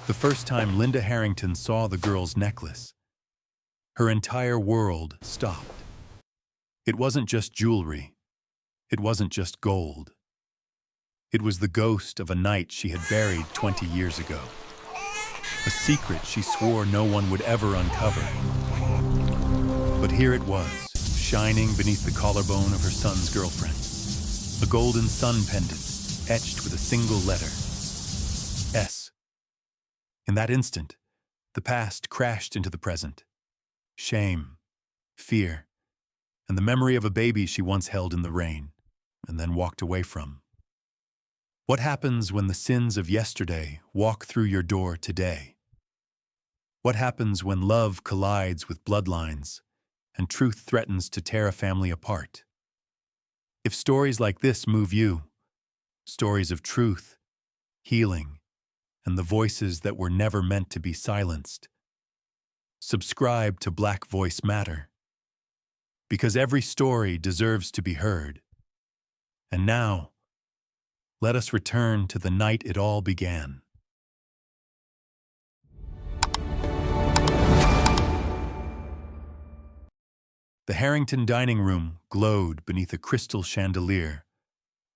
The first time Linda Harrington saw the girl's necklace, her entire world stopped. It wasn't just jewelry. It wasn't just gold. It was the ghost of a night she had buried 20 years ago. A secret she swore no one would ever uncover. But here it was, shining beneath the collarbone of her son's girlfriend. A golden sun pendant, etched with a single letter. S. In that instant, the past crashed into the present. Shame, fear, and the memory of a baby she once held in the rain, and then walked away from. What happens when the sins of yesterday walk through your door today? What happens when love collides with bloodlines and truth threatens to tear a family apart? If stories like this move you, stories of truth, healing, and the voices that were never meant to be silenced, subscribe to Black Voice Matter, because every story deserves to be heard. And now, let us return to the night it all began. The Harrington dining room glowed beneath a crystal chandelier,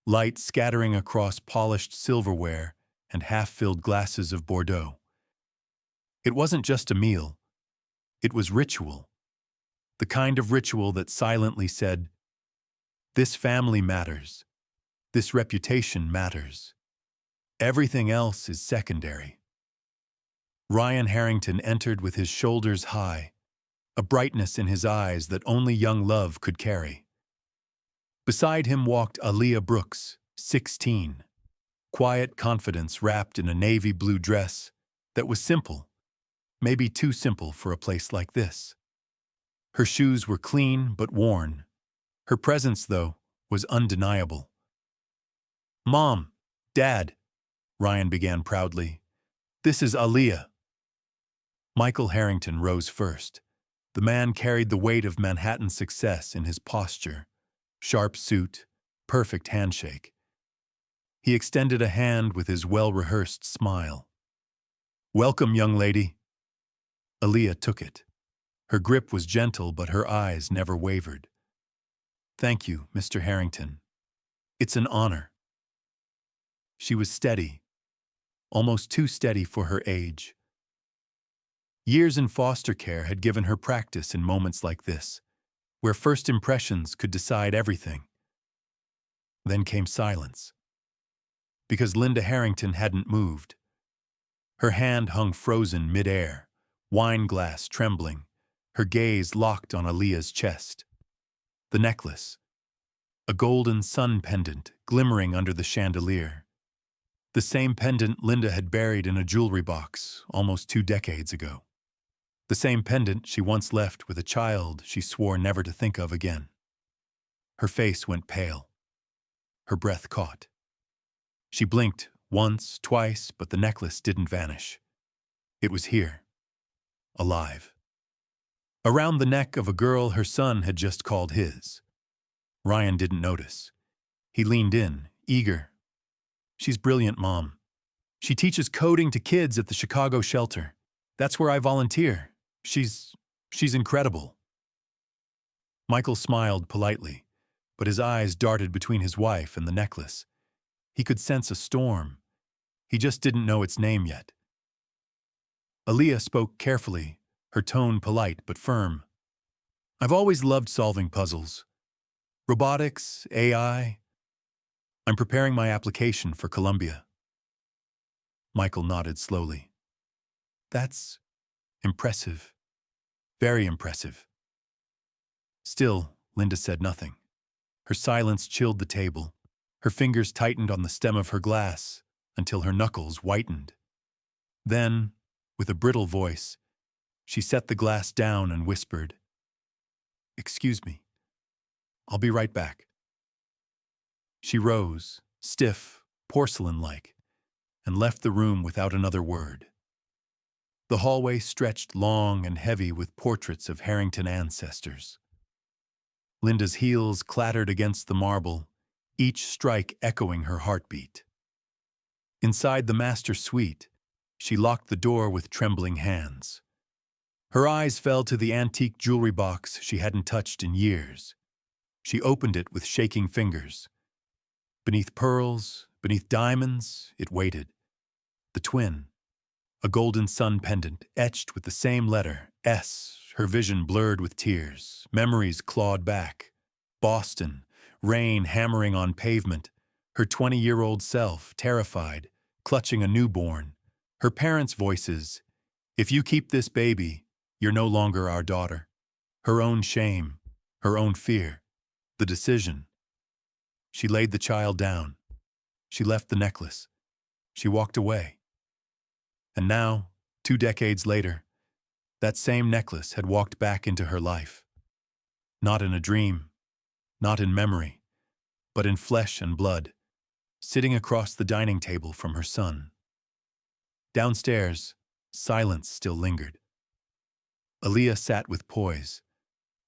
light scattering across polished silverware and half-filled glasses of Bordeaux. It wasn't just a meal. It was ritual. The kind of ritual that silently said, "This family matters. This reputation matters. Everything else is secondary." Ryan Harrington entered with his shoulders high, a brightness in his eyes that only young love could carry. Beside him walked Aaliyah Brooks, 16, quiet confidence wrapped in a navy blue dress that was simple, maybe too simple for a place like this. Her shoes were clean but worn. Her presence, though, was undeniable. "Mom, Dad," Ryan began proudly, "this is Aaliyah." Michael Harrington rose first. The man carried the weight of Manhattan success in his posture, sharp suit, perfect handshake. He extended a hand with his well-rehearsed smile. "Welcome, young lady." Aaliyah took it. Her grip was gentle, but her eyes never wavered. "Thank you, Mr. Harrington. It's an honor." She was steady, almost too steady for her age. Years in foster care had given her practice in moments like this, where first impressions could decide everything. Then came silence. Because Linda Harrington hadn't moved. Her hand hung frozen mid-air, wine glass trembling, her gaze locked on Aaliyah's chest. The necklace, a golden sun pendant glimmering under the chandelier. The same pendant Linda had buried in a jewelry box almost 2 decades ago. The same pendant she once left with a child she swore never to think of again. Her face went pale. Her breath caught. She blinked once, twice, but the necklace didn't vanish. It was here, alive. Around the neck of a girl her son had just called his. Ryan didn't notice. He leaned in, eager. "She's brilliant, Mom. She teaches coding to kids at the Chicago shelter. That's where I volunteer. She's incredible." Michael smiled politely, but his eyes darted between his wife and the necklace. He could sense a storm. He just didn't know its name yet. Aaliyah spoke carefully, her tone polite but firm. "I've always loved solving puzzles. Robotics, AI. I'm preparing my application for Columbia." Michael nodded slowly. "That's impressive. Very impressive." Still, Linda said nothing. Her silence chilled the table. Her fingers tightened on the stem of her glass until her knuckles whitened. Then, with a brittle voice, she set the glass down and whispered, "Excuse me. I'll be right back." She rose, stiff, porcelain-like, and left the room without another word. The hallway stretched long and heavy with portraits of Harrington ancestors. Linda's heels clattered against the marble, each strike echoing her heartbeat. Inside the master suite, She locked the door with trembling hands. Her eyes fell to the antique jewelry box she hadn't touched in years. She opened it with shaking fingers. Beneath pearls, beneath diamonds, it waited. The twin. A golden sun pendant, etched with the same letter, S, her vision blurred with tears. Memories clawed back. Boston, rain hammering on pavement. Her 20-year-old self, terrified, clutching a newborn. Her parents' voices, "If you keep this baby, you're no longer our daughter." Her own shame, her own fear, the decision. She laid the child down. She left the necklace. She walked away. And now, 2 decades later, that same necklace had walked back into her life. Not in a dream, not in memory, but in flesh and blood, sitting across the dining table from her son. Downstairs, silence still lingered. Aaliyah sat with poise,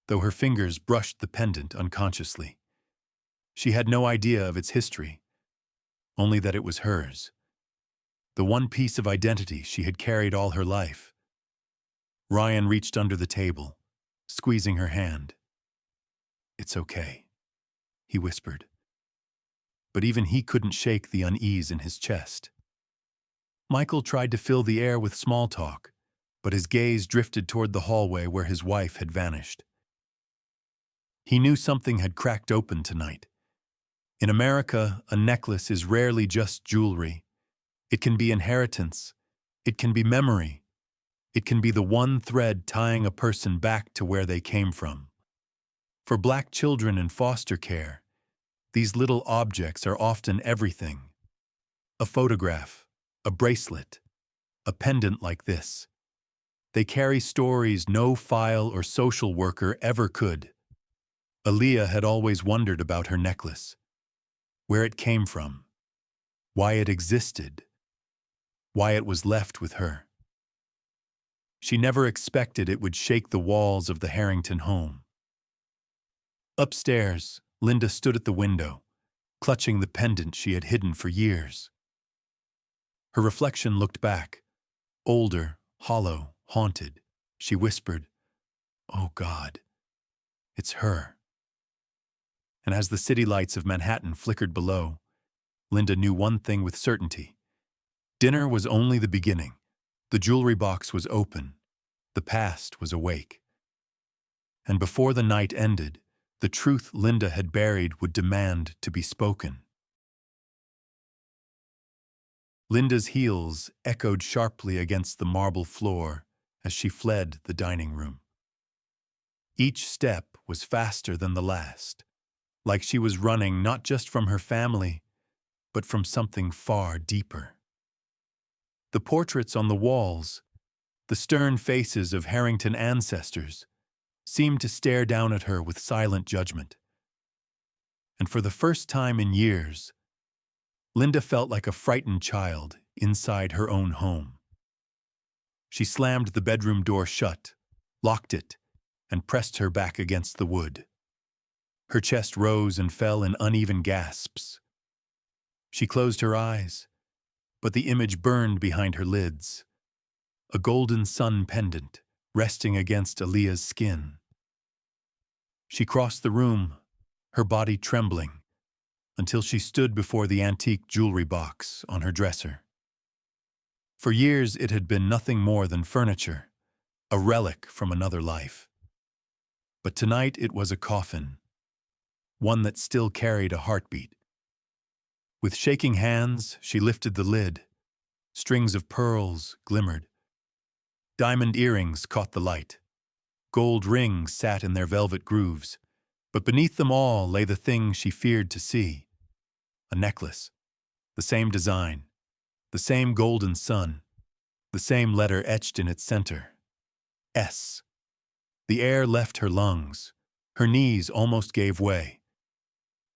though her fingers brushed the pendant unconsciously. She had no idea of its history, only that it was hers. The one piece of identity she had carried all her life. Ryan reached under the table, squeezing her hand. "It's okay," he whispered. But even he couldn't shake the unease in his chest. Michael tried to fill the air with small talk, but his gaze drifted toward the hallway where his wife had vanished. He knew something had cracked open tonight. In America, a necklace is rarely just jewelry. It can be inheritance. It can be memory. It can be the one thread tying a person back to where they came from. For Black children in foster care, these little objects are often everything. A photograph, a bracelet, a pendant like this. They carry stories no file or social worker ever could. Aaliyah had always wondered about her necklace, where it came from, why it existed, why it was left with her. She never expected it would shake the walls of the Harrington home. Upstairs, Linda stood at the window, clutching the pendant she had hidden for years. Her reflection looked back, older, hollow, haunted. She whispered, "Oh God, it's her." And as the city lights of Manhattan flickered below, Linda knew one thing with certainty. Dinner was only the beginning. The jewelry box was open. The past was awake. And before the night ended, the truth Linda had buried would demand to be spoken. Linda's heels echoed sharply against the marble floor as she fled the dining room. Each step was faster than the last, like she was running not just from her family, but from something far deeper. The portraits on the walls, the stern faces of Harrington ancestors, seemed to stare down at her with silent judgment. And for the first time in years, Linda felt like a frightened child inside her own home. She slammed the bedroom door shut, locked it, and pressed her back against the wood. Her chest rose and fell in uneven gasps. She closed her eyes, but the image burned behind her lids. A golden sun pendant resting against Aaliyah's skin. She crossed the room, her body trembling, until she stood before the antique jewelry box on her dresser. For years it had been nothing more than furniture, a relic from another life. But tonight it was a coffin, one that still carried a heartbeat. With shaking hands, she lifted the lid. Strings of pearls glimmered. Diamond earrings caught the light. Gold rings sat in their velvet grooves, but beneath them all lay the thing she feared to see. A necklace, the same design, the same golden sun, the same letter etched in its center. S. The air left her lungs. Her knees almost gave way.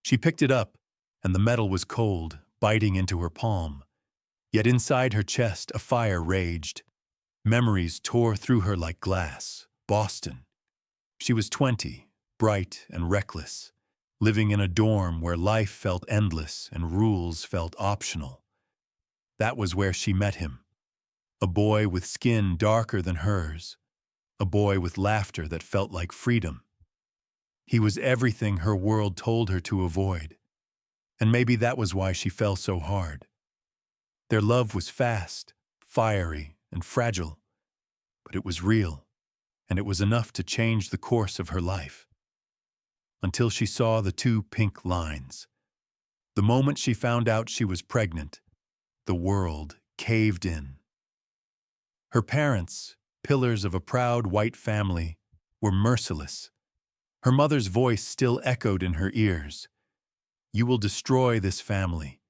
She picked it up, and the metal was cold, biting into her palm. Yet inside her chest a fire raged. Memories tore through her like glass. Boston. She was 20, bright and reckless, living in a dorm where life felt endless and rules felt optional. That was where she met him. A boy with skin darker than hers. A boy with laughter that felt like freedom. He was everything her world told her to avoid. And maybe that was why she fell so hard. Their love was fast, fiery, and fragile, but it was real, and it was enough to change the course of her life. Until she saw the two pink lines. The moment she found out she was pregnant, the world caved in. Her parents, pillars of a proud white family, were merciless. Her mother's voice still echoed in her ears. "You will destroy this family.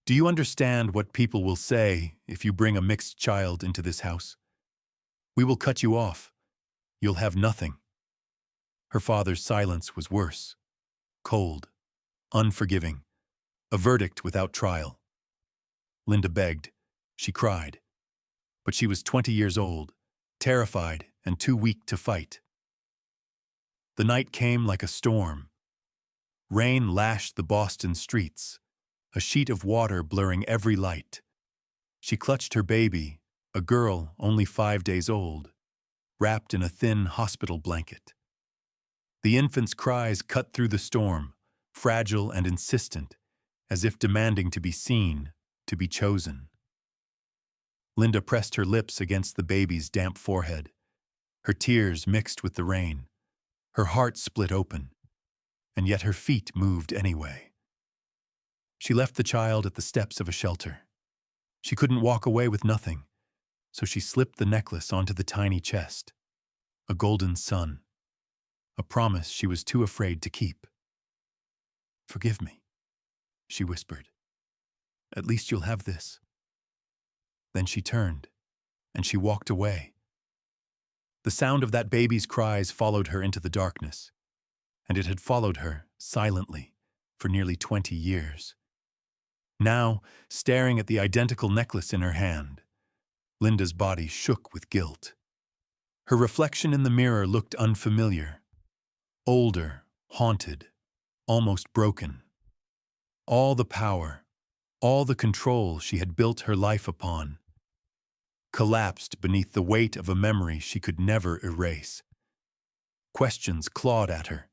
Do you understand what people will say if you bring a mixed child into this house? We will cut you off. You'll have nothing." Her father's silence was worse. Cold, unforgiving, a verdict without trial. Linda begged. She cried. But she was 20 years old, terrified and too weak to fight. The night came like a storm. Rain lashed the Boston streets, a sheet of water blurring every light. She clutched her baby, a girl only 5 days old, wrapped in a thin hospital blanket. The infant's cries cut through the storm, fragile and insistent, as if demanding to be seen, to be chosen. Linda pressed her lips against the baby's damp forehead. Her tears mixed with the rain. Her heart split open, and yet her feet moved anyway. She left the child at the steps of a shelter. She couldn't walk away with nothing, so she slipped the necklace onto the tiny chest. A golden sun. A promise she was too afraid to keep. "Forgive me," she whispered. "At least you'll have this." Then she turned, and she walked away. The sound of that baby's cries followed her into the darkness, and it had followed her, silently, for nearly 20 years. Now, staring at the identical necklace in her hand, Linda's body shook with guilt. Her reflection in the mirror looked unfamiliar. Older, haunted, almost broken. All the power, all the control she had built her life upon, collapsed beneath the weight of a memory she could never erase. Questions clawed at her.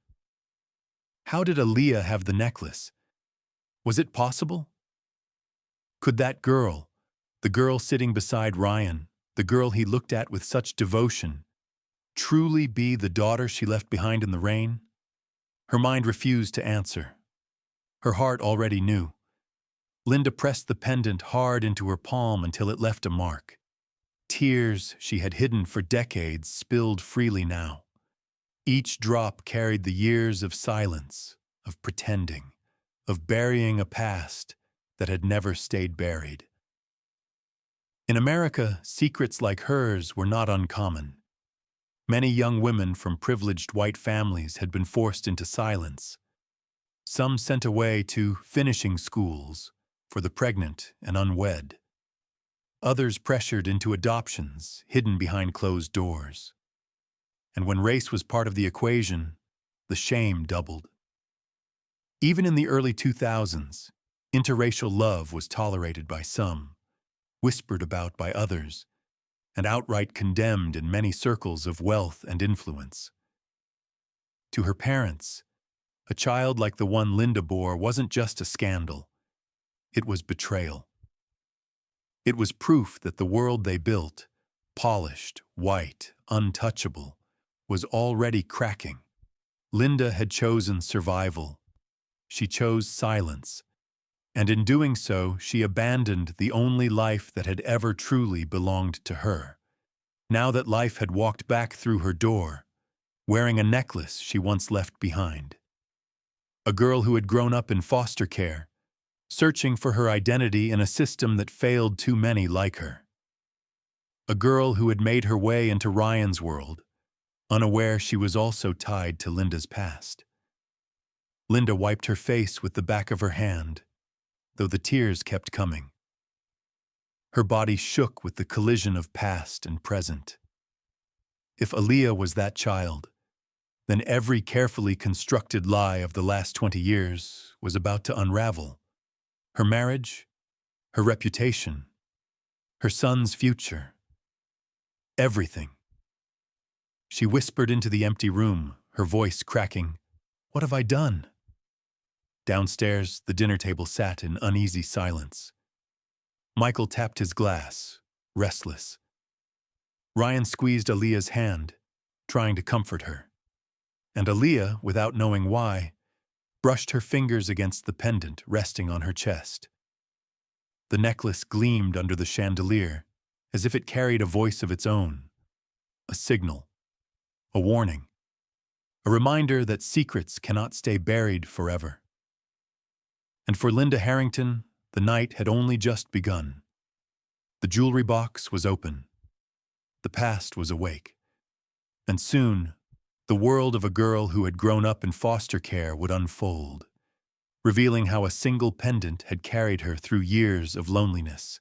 How did Aaliyah have the necklace? Was it possible? Could that girl, the girl sitting beside Ryan, the girl he looked at with such devotion, truly be the daughter she left behind in the rain? Her mind refused to answer. Her heart already knew. Linda pressed the pendant hard into her palm until it left a mark. Tears she had hidden for decades spilled freely now. Each drop carried the years of silence, of pretending, of burying a past that had never stayed buried. In America, secrets like hers were not uncommon. Many young women from privileged white families had been forced into silence. Some sent away to finishing schools for the pregnant and unwed. Others pressured into adoptions hidden behind closed doors. And when race was part of the equation, the shame doubled. Even in the early 2000s, interracial love was tolerated by some, whispered about by others, and outright condemned in many circles of wealth and influence. To her parents, a child like the one Linda bore wasn't just a scandal. It was betrayal. It was proof that the world they built, polished, white, untouchable, was already cracking. Linda had chosen survival. She chose silence. And in doing so, she abandoned the only life that had ever truly belonged to her. Now that life had walked back through her door, wearing a necklace she once left behind. A girl who had grown up in foster care, searching for her identity in a system that failed too many like her. A girl who had made her way into Ryan's world, unaware she was also tied to Linda's past. Linda wiped her face with the back of her hand, though the tears kept coming. Her body shook with the collision of past and present. If Aaliyah was that child, then every carefully constructed lie of the last 20 years was about to unravel. Her marriage, her reputation, her son's future, everything. She whispered into the empty room, her voice cracking, "What have I done?" Downstairs, the dinner table sat in uneasy silence. Michael tapped his glass, restless. Ryan squeezed Aaliyah's hand, trying to comfort her. And Aaliyah, without knowing why, brushed her fingers against the pendant resting on her chest. The necklace gleamed under the chandelier, as if it carried a voice of its own, a signal, a warning, a reminder that secrets cannot stay buried forever. And for Linda Harrington, the night had only just begun. The jewelry box was open. The past was awake. And soon, the world of a girl who had grown up in foster care would unfold, revealing how a single pendant had carried her through years of loneliness,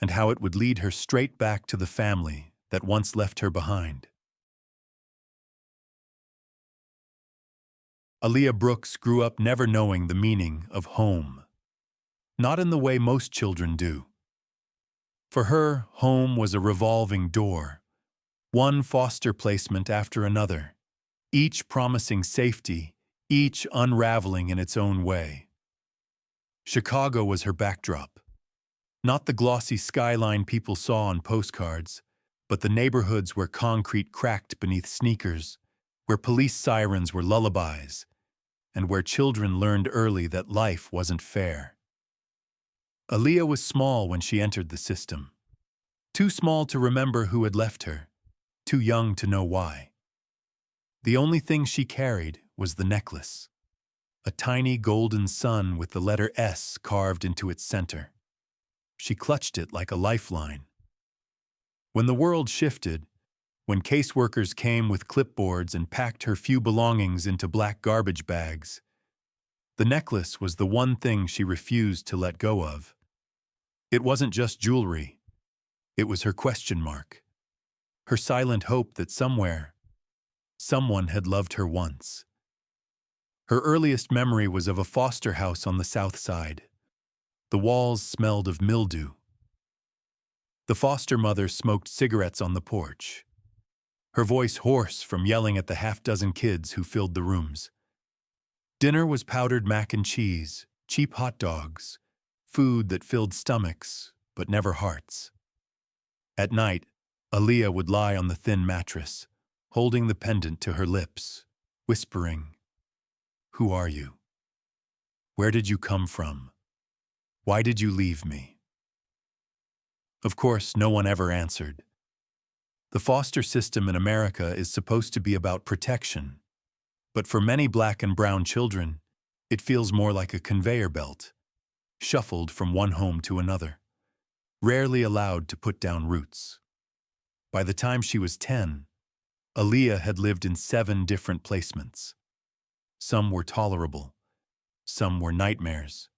and how it would lead her straight back to the family that once left her behind. Aaliyah Brooks grew up never knowing the meaning of home, not in the way most children do. For her, home was a revolving door, one foster placement after another, each promising safety, each unraveling in its own way. Chicago was her backdrop, not the glossy skyline people saw on postcards, but the neighborhoods where concrete cracked beneath sneakers, where police sirens were lullabies, and where children learned early that life wasn't fair. Aaliyah was small when she entered the system, too small to remember who had left her, too young to know why. The only thing she carried was the necklace, a tiny golden sun with the letter S carved into its center. She clutched it like a lifeline. When the world shifted, when caseworkers came with clipboards and packed her few belongings into black garbage bags, the necklace was the one thing she refused to let go of. It wasn't just jewelry. It was her question mark, her silent hope that somewhere, someone had loved her once. Her earliest memory was of a foster house on the south side. The walls smelled of mildew. The foster mother smoked cigarettes on the porch, her voice hoarse from yelling at the half-dozen kids who filled the rooms. Dinner was powdered mac and cheese, cheap hot dogs, food that filled stomachs, but never hearts. At night, Aaliyah would lie on the thin mattress, holding the pendant to her lips, whispering, "Who are you? Where did you come from? Why did you leave me?" Of course, no one ever answered. The foster system in America is supposed to be about protection, but for many black and brown children, it feels more like a conveyor belt, shuffled from one home to another, rarely allowed to put down roots. By the time she was 10, Aaliyah had lived in 7 different placements. Some were tolerable, some were nightmares.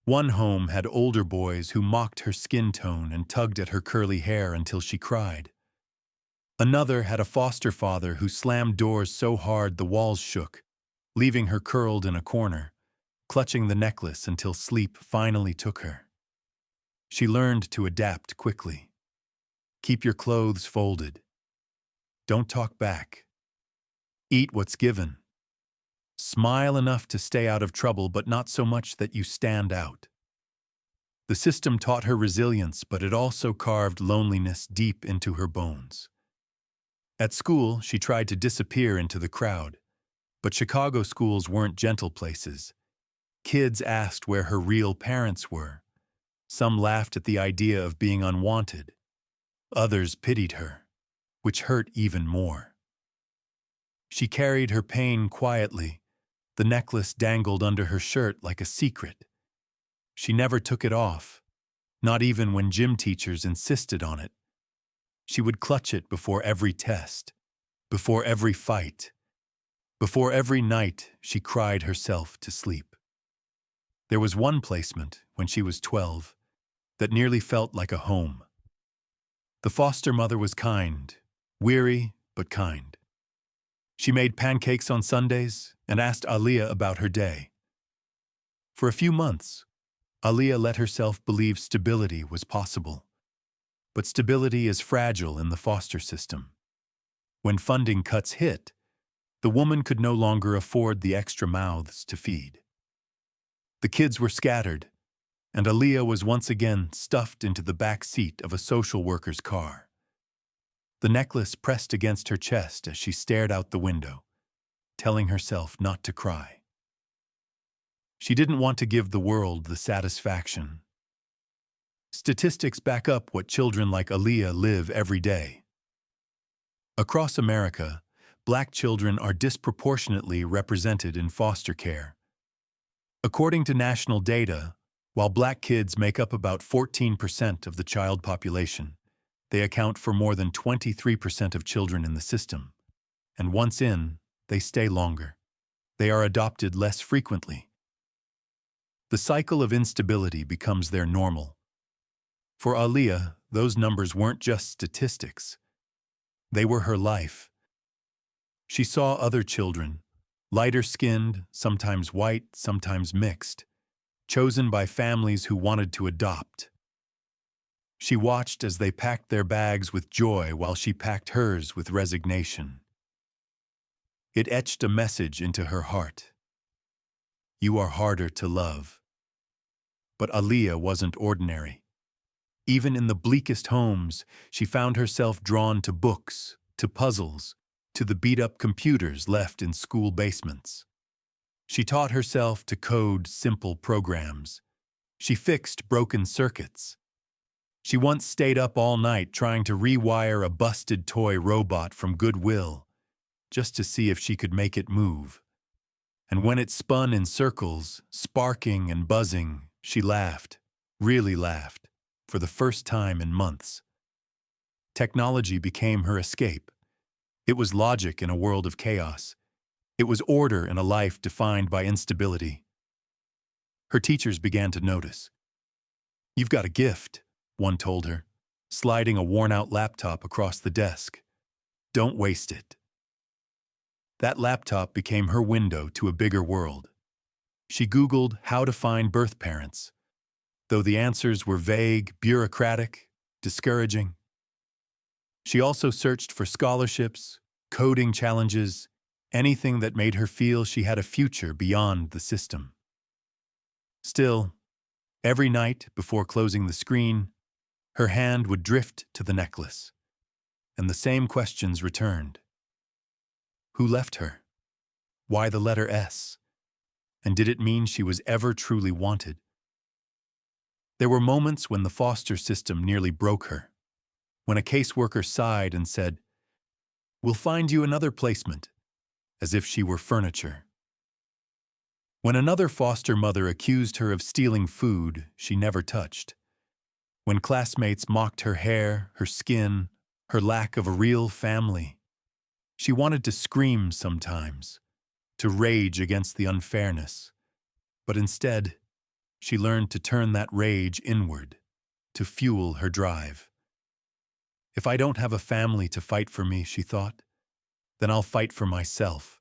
One home had older boys who mocked her skin tone and tugged at her curly hair until she cried. Another had a foster father who slammed doors so hard the walls shook, leaving her curled in a corner, clutching the necklace until sleep finally took her. She learned to adapt quickly. Keep your clothes folded. Don't talk back. Eat what's given. Smile enough to stay out of trouble, but not so much that you stand out. The system taught her resilience, but it also carved loneliness deep into her bones. At school, she tried to disappear into the crowd, but Chicago schools weren't gentle places. Kids asked where her real parents were. Some laughed at the idea of being unwanted. Others pitied her, which hurt even more. She carried her pain quietly. The necklace dangled under her shirt like a secret. She never took it off, not even when gym teachers insisted on it. She would clutch it before every test, before every fight, before every night she cried herself to sleep. There was one placement, when she was 12, that nearly felt like a home. The foster mother was kind, weary but kind. She made pancakes on Sundays and asked Aaliyah about her day. For a few months, Aaliyah let herself believe stability was possible. But stability is fragile in the foster system. When funding cuts hit, the woman could no longer afford the extra mouths to feed. The kids were scattered, and Aaliyah was once again stuffed into the back seat of a social worker's car. The necklace pressed against her chest as she stared out the window, telling herself not to cry. She didn't want to give the world the satisfaction. Statistics back up what children like Aaliyah live every day. Across America, Black children are disproportionately represented in foster care. According to national data, while Black kids make up about 14% of the child population, they account for more than 23% of children in the system. And once in, they stay longer. They are adopted less frequently. The cycle of instability becomes their normal. For Aaliyah, those numbers weren't just statistics. They were her life. She saw other children, lighter-skinned, sometimes white, sometimes mixed, chosen by families who wanted to adopt. She watched as they packed their bags with joy while she packed hers with resignation. It etched a message into her heart. You are harder to love. But Aaliyah wasn't ordinary. Even in the bleakest homes, she found herself drawn to books, to puzzles, to the beat-up computers left in school basements. She taught herself to code simple programs. She fixed broken circuits. She once stayed up all night trying to rewire a busted toy robot from Goodwill, just to see if she could make it move. And when it spun in circles, sparking and buzzing, she laughed, really laughed, for the first time in months. Technology became her escape. It was logic in a world of chaos. It was order in a life defined by instability. Her teachers began to notice. You've got a gift, one told her, sliding a worn-out laptop across the desk. Don't waste it. That laptop became her window to a bigger world. She Googled how to find birth parents, though the answers were vague, bureaucratic, discouraging. She also searched for scholarships, coding challenges, anything that made her feel she had a future beyond the system. Still, every night before closing the screen, her hand would drift to the necklace, and the same questions returned. Who left her? Why the letter S? And did it mean she was ever truly wanted? There were moments when the foster system nearly broke her, when a caseworker sighed and said, "We'll find you another placement," as if she were furniture. When another foster mother accused her of stealing food she never touched. When classmates mocked her hair, her skin, her lack of a real family. She wanted to scream sometimes, to rage against the unfairness. But instead, she learned to turn that rage inward, to fuel her drive. If I don't have a family to fight for me, she thought, then I'll fight for myself.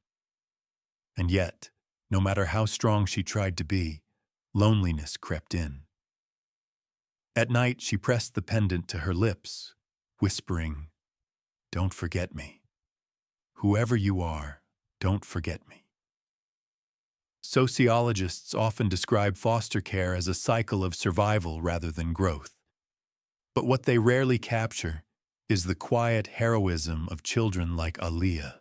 And yet, no matter how strong she tried to be, loneliness crept in. At night, she pressed the pendant to her lips, whispering, "Don't forget me. Whoever you are, don't forget me." Sociologists often describe foster care as a cycle of survival rather than growth. But what they rarely capture is the quiet heroism of children like Aaliyah.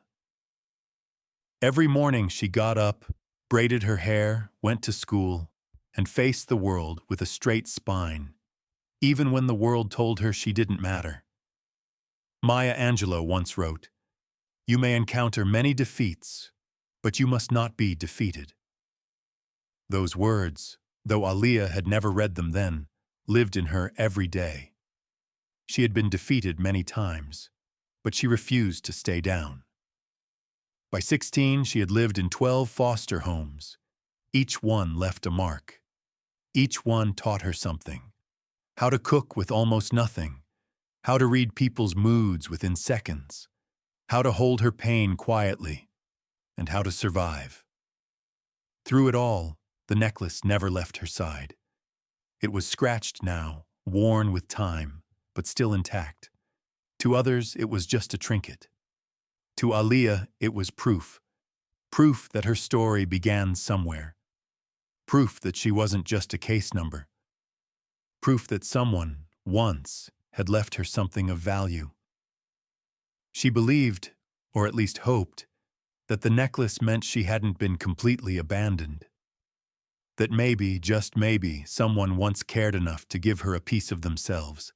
Every morning she got up, braided her hair, went to school, and faced the world with a straight spine, even when the world told her she didn't matter. Maya Angelou once wrote, "You may encounter many defeats, but you must not be defeated." Those words, though Aaliyah had never read them then, lived in her every day. She had been defeated many times, but she refused to stay down. By 16, she had lived in 12 foster homes. Each one left a mark. Each one taught her something. How to cook with almost nothing. How to read people's moods within seconds. How to hold her pain quietly. And how to survive. Through it all, the necklace never left her side. It was scratched now, worn with time, but still intact. To others, it was just a trinket. To Aaliyah, it was proof. Proof that her story began somewhere. Proof that she wasn't just a case number. Proof that someone, once, had left her something of value. She believed, or at least hoped, that the necklace meant she hadn't been completely abandoned. That maybe, just maybe, someone once cared enough to give her a piece of themselves.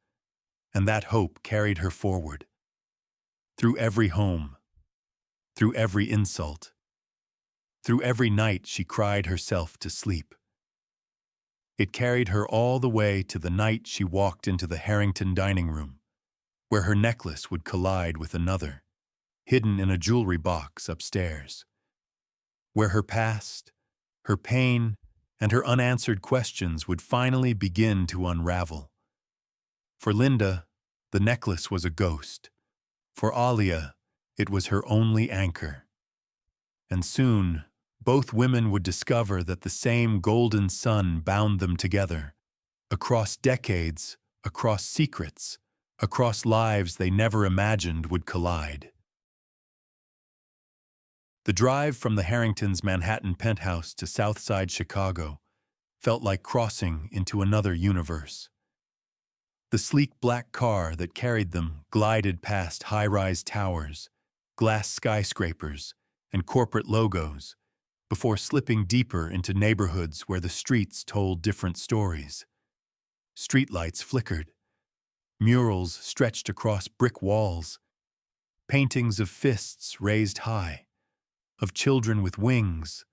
And that hope carried her forward. Through every home. Through every insult. Through every night she cried herself to sleep. It carried her all the way to the night she walked into the Harrington dining room, where her necklace would collide with another, hidden in a jewelry box upstairs. Where her past, her pain, and her unanswered questions would finally begin to unravel. For Linda, the necklace was a ghost. For Aaliyah, it was her only anchor. And soon, both women would discover that the same golden sun bound them together, across decades, across secrets, across lives they never imagined would collide. The drive from the Harringtons' Manhattan penthouse to Southside Chicago felt like crossing into another universe. The sleek black car that carried them glided past high-rise towers, glass skyscrapers, and corporate logos, before slipping deeper into neighborhoods where the streets told different stories. Streetlights flickered. Murals stretched across brick walls. Paintings of fists raised high, of children with wings,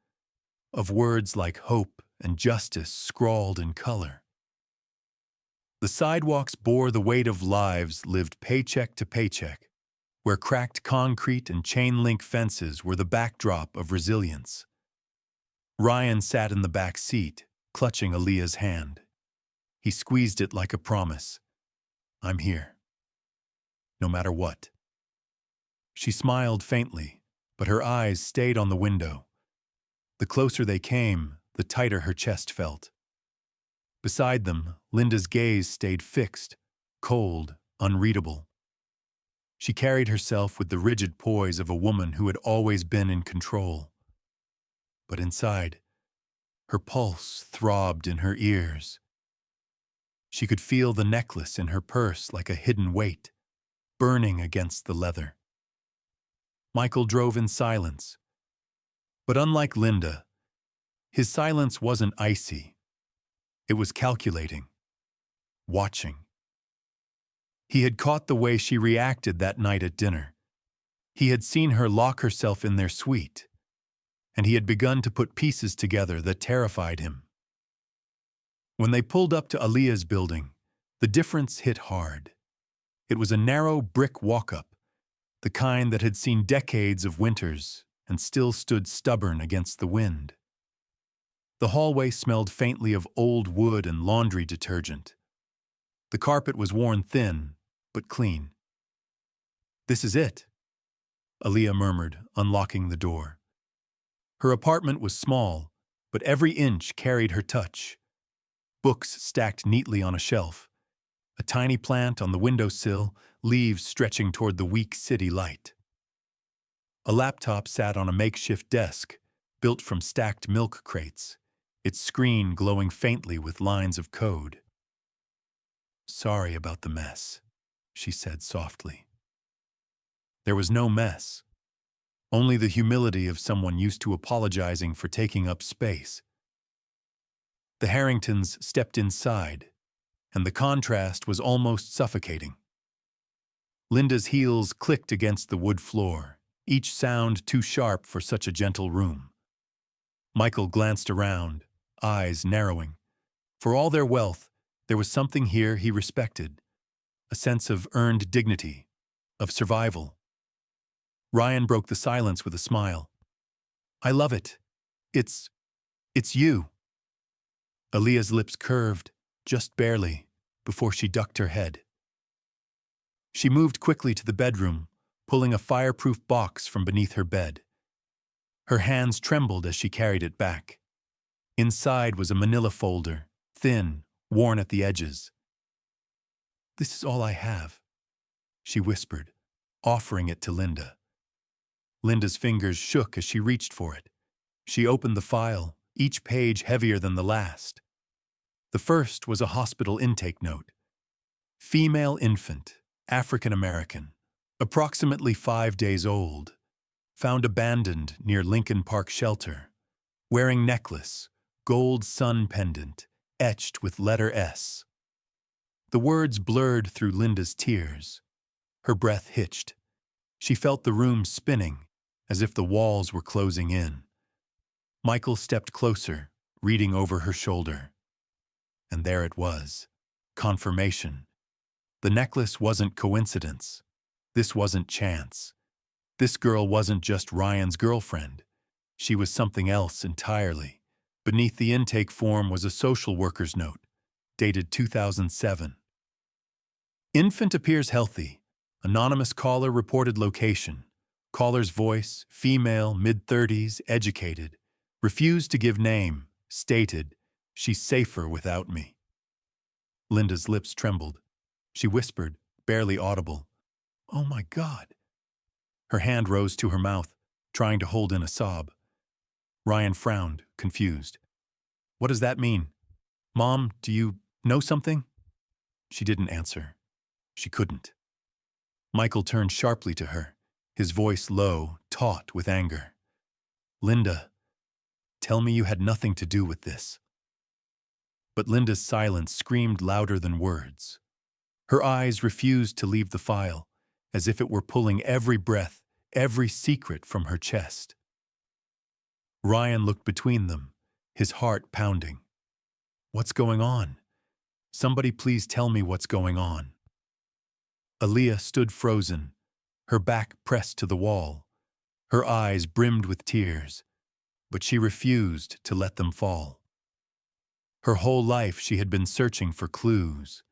of words like hope and justice scrawled in color. The sidewalks bore the weight of lives lived paycheck to paycheck, where cracked concrete and chain-link fences were the backdrop of resilience. Ryan sat in the back seat, clutching Aaliyah's hand. He squeezed it like a promise. I'm here. No matter what. She smiled faintly, but her eyes stayed on the window. The closer they came, the tighter her chest felt. Beside them, Linda's gaze stayed fixed, cold, unreadable. She carried herself with the rigid poise of a woman who had always been in control. But inside, her pulse throbbed in her ears. She could feel the necklace in her purse like a hidden weight, burning against the leather. Michael drove in silence. But unlike Linda, his silence wasn't icy. It was calculating, watching. He had caught the way she reacted that night at dinner. He had seen her lock herself in their suite, and he had begun to put pieces together that terrified him. When they pulled up to Aaliyah's building, the difference hit hard. It was a narrow brick walk-up, the kind that had seen decades of winters and still stood stubborn against the wind. The hallway smelled faintly of old wood and laundry detergent. The carpet was worn thin, but clean. This is it, Aaliyah murmured, unlocking the door. Her apartment was small, but every inch carried her touch. Books stacked neatly on a shelf, a tiny plant on the windowsill, leaves stretching toward the weak city light. A laptop sat on a makeshift desk, built from stacked milk crates, its screen glowing faintly with lines of code. Sorry about the mess, she said softly. There was no mess, only the humility of someone used to apologizing for taking up space. The Harringtons stepped inside, and the contrast was almost suffocating. Linda's heels clicked against the wood floor, each sound too sharp for such a gentle room. Michael glanced around, eyes narrowing. For all their wealth, there was something here he respected, a sense of earned dignity, of survival. Ryan broke the silence with a smile. I love it. It's you. Aaliyah's lips curved, just barely, before she ducked her head. She moved quickly to the bedroom, pulling a fireproof box from beneath her bed. Her hands trembled as she carried it back. Inside was a manila folder, thin, worn at the edges. "This is all I have," she whispered, offering it to Linda. Linda's fingers shook as she reached for it. She opened the file, each page heavier than the last. The first was a hospital intake note. Female infant, African American, approximately 5 days old, found abandoned near Lincoln Park shelter, wearing necklace, gold sun pendant, etched with letter S. The words blurred through Linda's tears. Her breath hitched. She felt the room spinning, as if the walls were closing in. Michael stepped closer, reading over her shoulder. And there it was. Confirmation. The necklace wasn't coincidence. This wasn't chance. This girl wasn't just Ryan's girlfriend. She was something else entirely. Beneath the intake form was a social worker's note, dated 2007. Infant appears healthy. Anonymous caller reported location. Caller's voice, female, mid-30s, educated. Refused to give name. Stated, "She's safer without me." Linda's lips trembled. She whispered, barely audible, "Oh my God." Her hand rose to her mouth, trying to hold in a sob. Ryan frowned, confused. "What does that mean? Mom, do you know something?" She didn't answer. She couldn't. Michael turned sharply to her, his voice low, taut with anger. "Linda, tell me you had nothing to do with this." But Linda's silence screamed louder than words. Her eyes refused to leave the file, as if it were pulling every breath, every secret from her chest. Ryan looked between them, his heart pounding. "What's going on? Somebody please tell me what's going on." Aaliyah stood frozen, her back pressed to the wall. Her eyes brimmed with tears, but she refused to let them fall. Her whole life she had been searching for clues,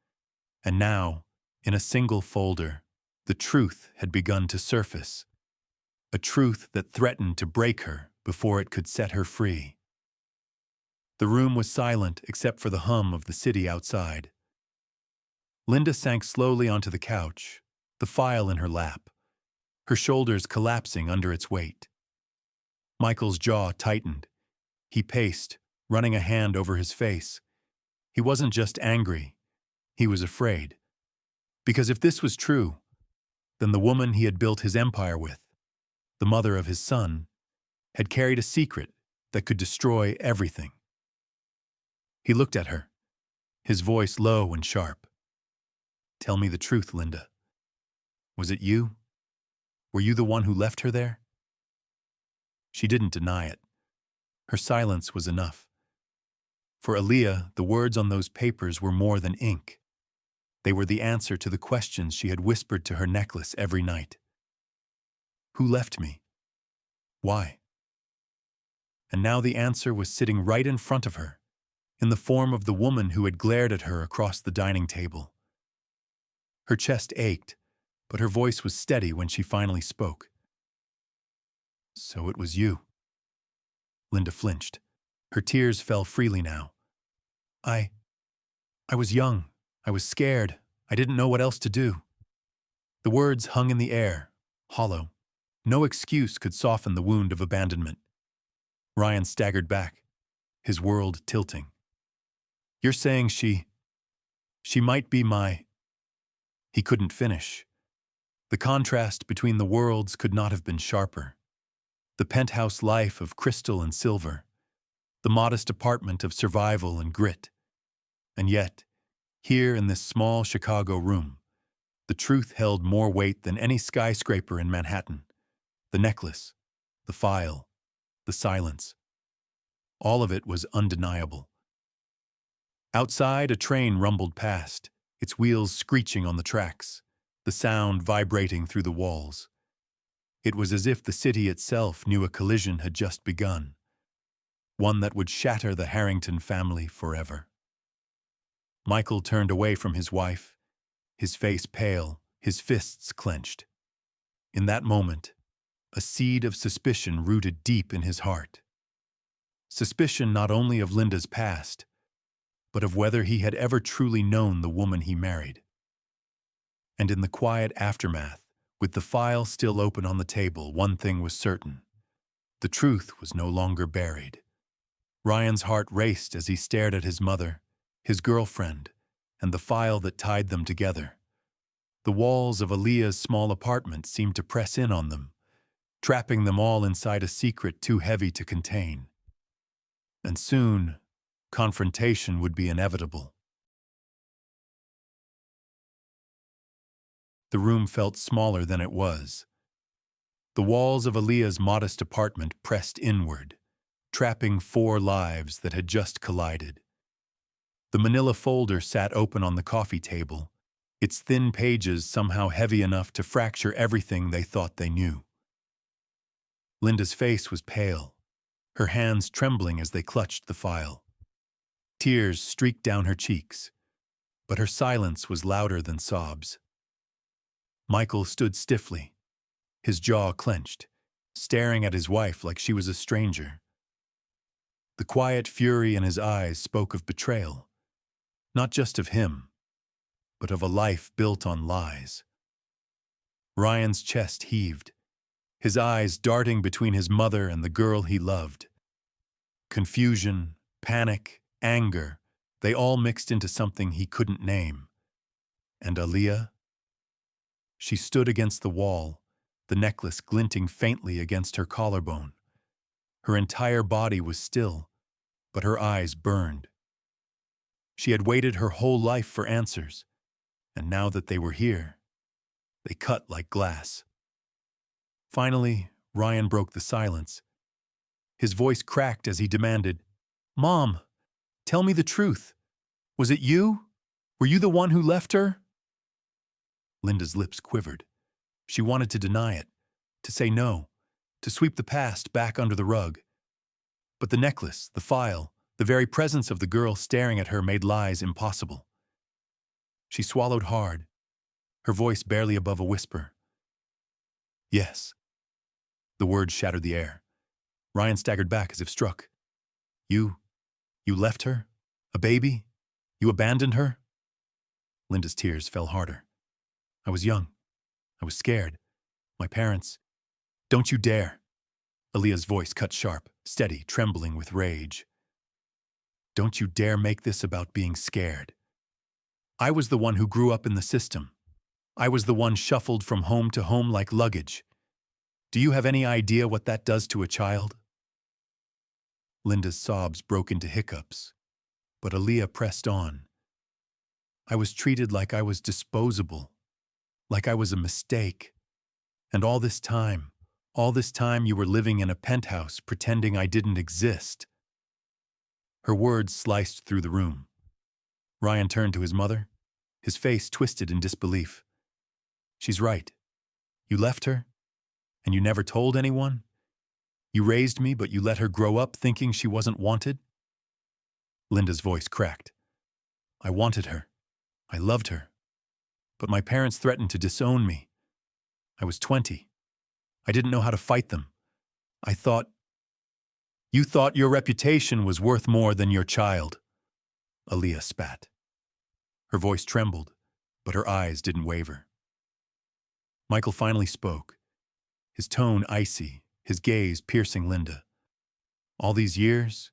and now, in a single folder, the truth had begun to surface. A truth that threatened to break her before it could set her free. The room was silent except for the hum of the city outside. Linda sank slowly onto the couch, the file in her lap, her shoulders collapsing under its weight. Michael's jaw tightened. He paced, running a hand over his face. He wasn't just angry. He was afraid. Because if this was true, then the woman he had built his empire with, the mother of his son, had carried a secret that could destroy everything. He looked at her, his voice low and sharp. "Tell me the truth, Linda. Was it you? Were you the one who left her there?" She didn't deny it. Her silence was enough. For Aaliyah, the words on those papers were more than ink. They were the answer to the questions she had whispered to her necklace every night. Who left me? Why? And now the answer was sitting right in front of her, in the form of the woman who had glared at her across the dining table. Her chest ached, but her voice was steady when she finally spoke. "So it was you." Linda flinched. Her tears fell freely now. I was young. I was scared. I didn't know what else to do." The words hung in the air, hollow. No excuse could soften the wound of abandonment. Ryan staggered back, his world tilting. "You're saying she might be my—" He couldn't finish. The contrast between the worlds could not have been sharper. The penthouse life of crystal and silver, the modest apartment of survival and grit. And yet, here in this small Chicago room, the truth held more weight than any skyscraper in Manhattan. The necklace, the file, the silence. All of it was undeniable. Outside, a train rumbled past, its wheels screeching on the tracks, the sound vibrating through the walls. It was as if the city itself knew a collision had just begun, one that would shatter the Harrington family forever. Michael turned away from his wife, his face pale, his fists clenched. In that moment, a seed of suspicion rooted deep in his heart. Suspicion not only of Linda's past, but of whether he had ever truly known the woman he married. And in the quiet aftermath, with the file still open on the table, one thing was certain. The truth was no longer buried. Ryan's heart raced as he stared at his mother, his girlfriend, and the file that tied them together. The walls of Aaliyah's small apartment seemed to press in on them, trapping them all inside a secret too heavy to contain. And soon, confrontation would be inevitable. The room felt smaller than it was. The walls of Aaliyah's modest apartment pressed inward, trapping 4 lives that had just collided. The manila folder sat open on the coffee table, its thin pages somehow heavy enough to fracture everything they thought they knew. Linda's face was pale, her hands trembling as they clutched the file. Tears streaked down her cheeks, but her silence was louder than sobs. Michael stood stiffly, his jaw clenched, staring at his wife like she was a stranger. The quiet fury in his eyes spoke of betrayal, not just of him, but of a life built on lies. Ryan's chest heaved, his eyes darting between his mother and the girl he loved. Confusion, panic, anger, they all mixed into something he couldn't name. And Aaliyah? She stood against the wall, the necklace glinting faintly against her collarbone. Her entire body was still, but her eyes burned. She had waited her whole life for answers, and now that they were here, they cut like glass. Finally, Ryan broke the silence. His voice cracked as he demanded, "Mom, tell me the truth. Was it you? Were you the one who left her?" Linda's lips quivered. She wanted to deny it, to say no, to sweep the past back under the rug. But the necklace, the file, the very presence of the girl staring at her made lies impossible. She swallowed hard, her voice barely above a whisper. "Yes." The words shattered the air. Ryan staggered back as if struck. You left her? A baby? You abandoned her?" Linda's tears fell harder. "I was young. I was scared. My parents—" "Don't you dare!" Aaliyah's voice cut sharp, steady, trembling with rage. "Don't you dare make this about being scared. I was the one who grew up in the system. I was the one shuffled from home to home like luggage. Do you have any idea what that does to a child?" Linda's sobs broke into hiccups, but Aaliyah pressed on. "I was treated like I was disposable, like I was a mistake. And all this time you were living in a penthouse pretending I didn't exist." Her words sliced through the room. Ryan turned to his mother, his face twisted in disbelief. "She's right. You left her, and you never told anyone? You raised me, but you let her grow up thinking she wasn't wanted?" Linda's voice cracked. "I wanted her. I loved her. But my parents threatened to disown me. I was 20. I didn't know how to fight them. I thought—" "You thought your reputation was worth more than your child," Aaliyah spat. Her voice trembled, but her eyes didn't waver. Michael finally spoke, his tone icy, his gaze piercing Linda. "All these years,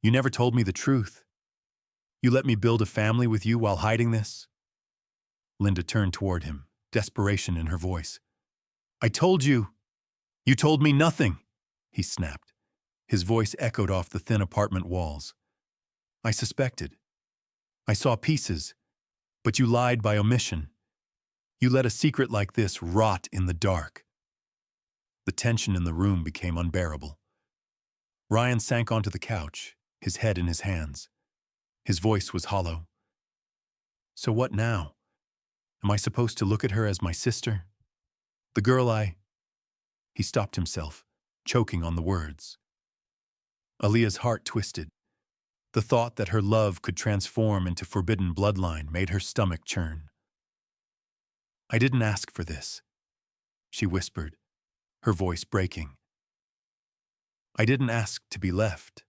you never told me the truth. You let me build a family with you while hiding this?" Linda turned toward him, desperation in her voice. "I told you. You told me nothing," he snapped. His voice echoed off the thin apartment walls. "I suspected. I saw pieces, but you lied by omission. You let a secret like this rot in the dark." The tension in the room became unbearable. Ryan sank onto the couch, his head in his hands. His voice was hollow. "So what now? Am I supposed to look at her as my sister? The girl I—" He stopped himself, choking on the words. Aaliyah's heart twisted. The thought that her love could transform into forbidden bloodline made her stomach churn. "I didn't ask for this," she whispered, her voice breaking. "I didn't ask to be left.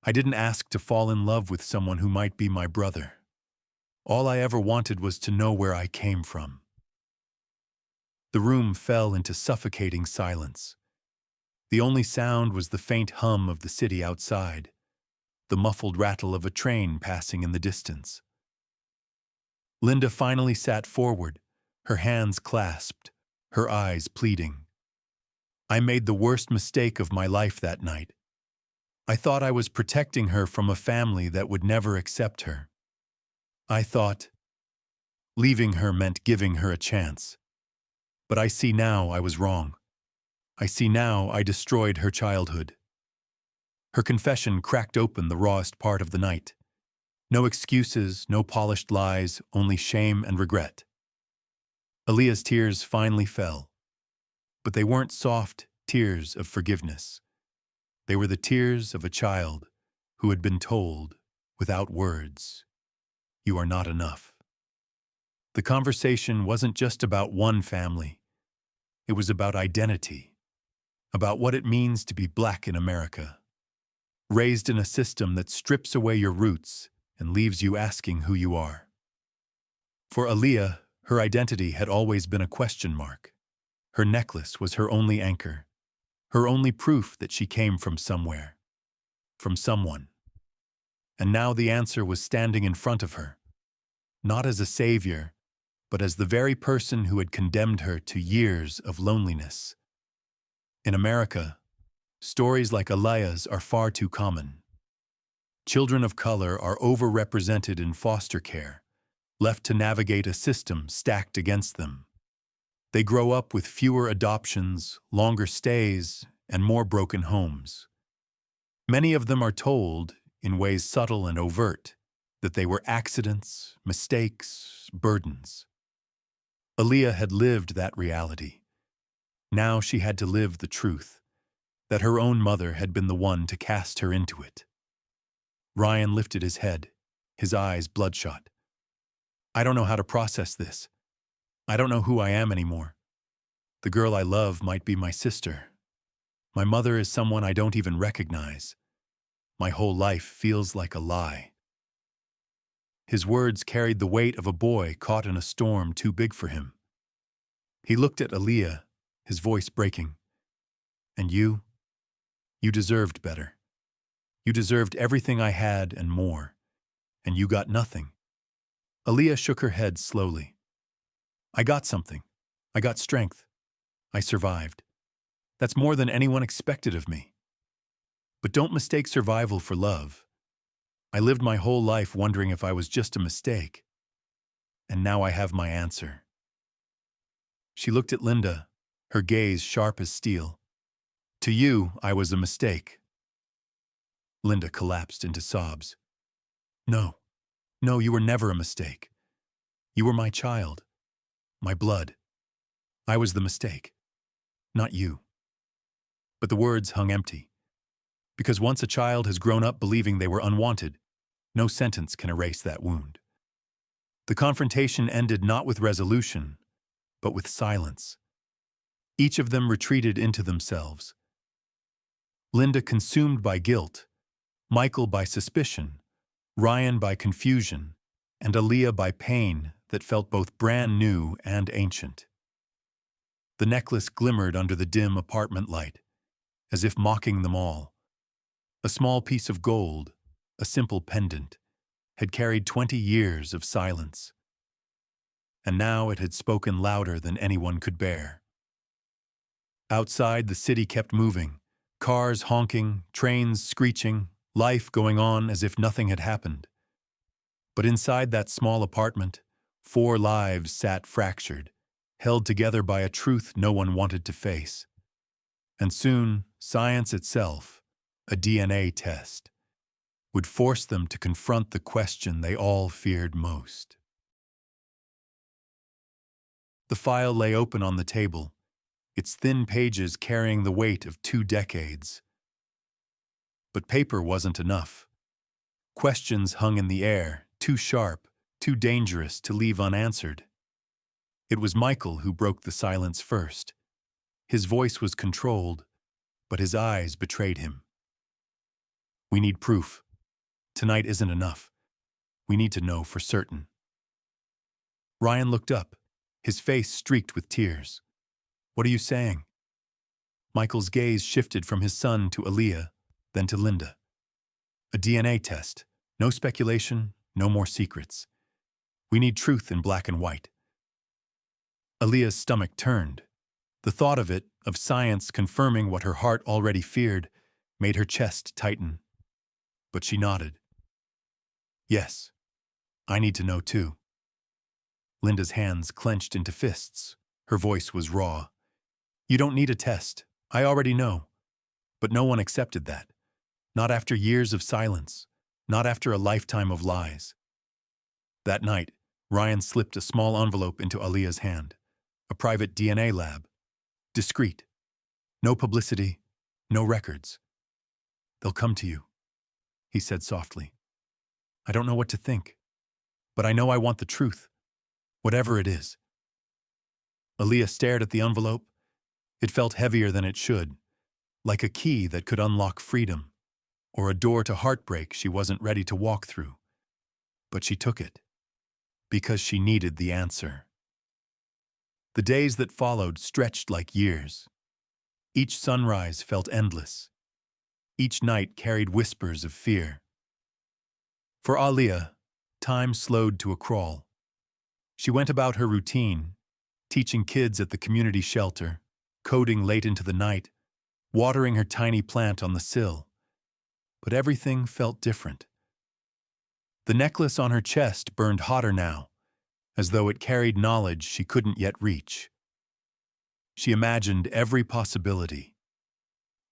I didn't ask to fall in love with someone who might be my brother. All I ever wanted was to know where I came from. The room fell into suffocating silence. The only sound was the faint hum of the city outside, the muffled rattle of a train passing in the distance. Linda finally sat forward, her hands clasped, her eyes pleading. I made the worst mistake of my life that night. I thought I was protecting her from a family that would never accept her. I thought leaving her meant giving her a chance. But I see now I was wrong. I see now I destroyed her childhood. Her confession cracked open the rawest part of the night. No excuses, no polished lies, only shame and regret. Aaliyah's tears finally fell. But they weren't soft tears of forgiveness. They were the tears of a child who had been told, without words, "You are not enough." The conversation wasn't just about one family. It was about identity, about what it means to be Black in America, raised in a system that strips away your roots and leaves you asking who you are. For Aaliyah, her identity had always been a question mark. Her necklace was her only anchor, her only proof that she came from somewhere, from someone. And now the answer was standing in front of her, not as a savior, but as the very person who had condemned her to years of loneliness. In America, stories like Aaliyah's are far too common. Children of color are overrepresented in foster care, left to navigate a system stacked against them. They grow up with fewer adoptions, longer stays, and more broken homes. Many of them are told, in ways subtle and overt, that they were accidents, mistakes, burdens. Aaliyah had lived that reality. Now she had to live the truth, that her own mother had been the one to cast her into it. Ryan lifted his head, his eyes bloodshot. I don't know how to process this. I don't know who I am anymore. The girl I love might be my sister. My mother is someone I don't even recognize. My whole life feels like a lie. His words carried the weight of a boy caught in a storm too big for him. He looked at Aaliyah, his voice breaking. And you deserved better. You deserved everything I had and more, and you got nothing. Aaliyah shook her head slowly. I got something. I got strength. I survived. That's more than anyone expected of me. But don't mistake survival for love. I lived my whole life wondering if I was just a mistake. And now I have my answer. She looked at Linda, her gaze sharp as steel. To you, I was a mistake. Linda collapsed into sobs. No, you were never a mistake. You were my child. My blood. I was the mistake, not you. But the words hung empty. Because once a child has grown up believing they were unwanted, no sentence can erase that wound. The confrontation ended not with resolution, but with silence. Each of them retreated into themselves. Linda consumed by guilt, Michael by suspicion, Ryan by confusion, and Aaliyah by pain that felt both brand new and ancient. The necklace glimmered under the dim apartment light, as if mocking them all. A small piece of gold, a simple pendant, had carried 20 years of silence. And now it had spoken louder than anyone could bear. Outside, the city kept moving, cars honking, trains screeching, life going on as if nothing had happened. But inside that small apartment, 4 lives sat fractured, held together by a truth no one wanted to face. And soon, science itself, a DNA test, would force them to confront the question they all feared most. The file lay open on the table, its thin pages carrying the weight of 2 decades. But paper wasn't enough. Questions hung in the air, too sharp, too dangerous to leave unanswered. It was Michael who broke the silence first. His voice was controlled, but his eyes betrayed him. We need proof. Tonight isn't enough. We need to know for certain. Ryan looked up, his face streaked with tears. "What are you saying?" Michael's gaze shifted from his son to Aaliyah, then to Linda. "A DNA test. No speculation, no more secrets. We need truth in black and white." Aaliyah's stomach turned. The thought of it, of science confirming what her heart already feared, made her chest tighten. But she nodded. "Yes, I need to know too." Linda's hands clenched into fists. Her voice was raw. "You don't need a test. I already know." But no one accepted that. Not after years of silence. Not after a lifetime of lies. That night, Ryan slipped a small envelope into Aaliyah's hand. A private DNA lab. Discreet. No publicity. No records. "They'll come to you," he said softly. "I don't know what to think. But I know I want the truth. Whatever it is." Aaliyah stared at the envelope. It felt heavier than it should, like a key that could unlock freedom, or a door to heartbreak she wasn't ready to walk through. But she took it, because she needed the answer. The days that followed stretched like years. Each sunrise felt endless. Each night carried whispers of fear. For Aaliyah, time slowed to a crawl. She went about her routine, teaching kids at the community shelter, coding late into the night, watering her tiny plant on the sill. But everything felt different. The necklace on her chest burned hotter now, as though it carried knowledge she couldn't yet reach. She imagined every possibility.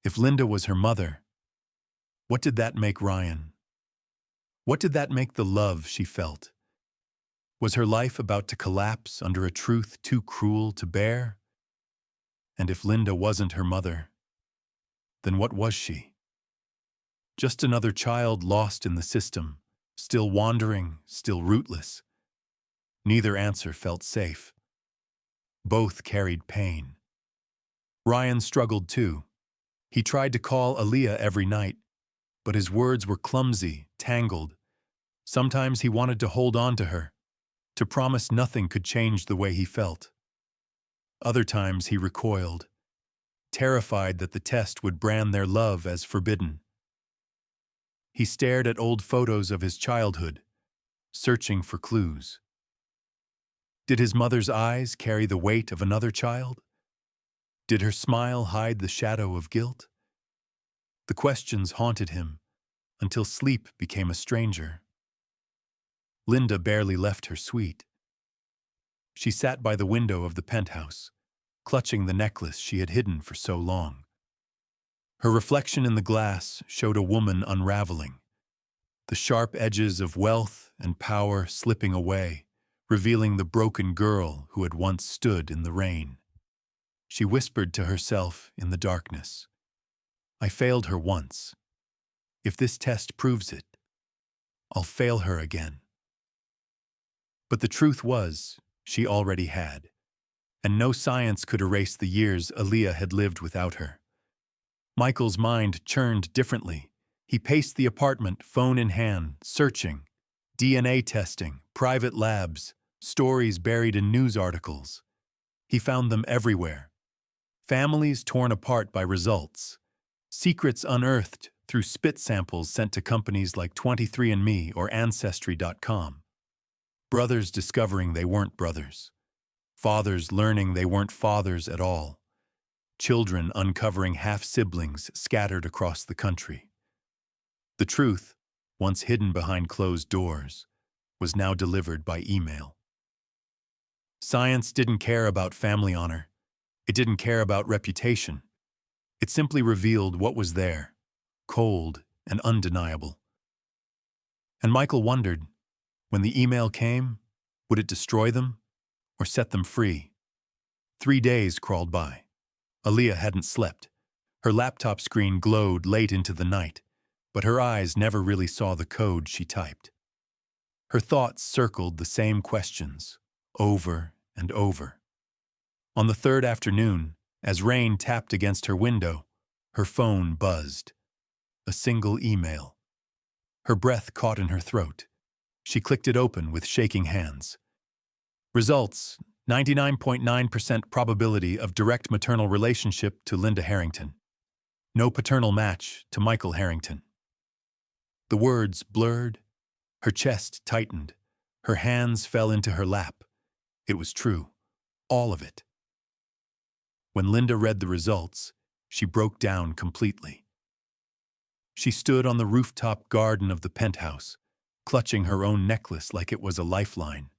If Linda was her mother, what did that make Ryan? What did that make the love she felt? Was her life about to collapse under a truth too cruel to bear? And if Linda wasn't her mother, then what was she? Just another child lost in the system, still wandering, still rootless. Neither answer felt safe. Both carried pain. Ryan struggled too. He tried to call Aaliyah every night, but his words were clumsy, tangled. Sometimes he wanted to hold on to her, to promise nothing could change the way he felt. Other times he recoiled, terrified that the test would brand their love as forbidden. He stared at old photos of his childhood, searching for clues. Did his mother's eyes carry the weight of another child? Did her smile hide the shadow of guilt? The questions haunted him until sleep became a stranger. Linda barely left her suite. She sat by the window of the penthouse, clutching the necklace she had hidden for so long. Her reflection in the glass showed a woman unraveling, the sharp edges of wealth and power slipping away, revealing the broken girl who had once stood in the rain. She whispered to herself in the darkness, "I failed her once. If this test proves it, I'll fail her again." But the truth was, she already had, and no science could erase the years Aaliyah had lived without her. Michael's mind churned differently. He paced the apartment, phone in hand, searching. DNA testing, private labs, stories buried in news articles. He found them everywhere. Families torn apart by results. Secrets unearthed through spit samples sent to companies like 23andMe or Ancestry.com. Brothers discovering they weren't brothers. Fathers learning they weren't fathers at all. Children uncovering half-siblings scattered across the country. The truth, once hidden behind closed doors, was now delivered by email. Science didn't care about family honor. It didn't care about reputation. It simply revealed what was there, cold and undeniable. And Michael wondered, when the email came, would it destroy them or set them free? 3 days crawled by. Aaliyah hadn't slept. Her laptop screen glowed late into the night, but her eyes never really saw the code she typed. Her thoughts circled the same questions, over and over. On the third afternoon, as rain tapped against her window, her phone buzzed. A single email. Her breath caught in her throat. She clicked it open with shaking hands. Results: 99.9% probability of direct maternal relationship to Linda Harrington. No paternal match to Michael Harrington. The words blurred, her chest tightened, her hands fell into her lap. It was true, all of it. When Linda read the results, she broke down completely. She stood on the rooftop garden of the penthouse, clutching her own necklace like it was a lifeline.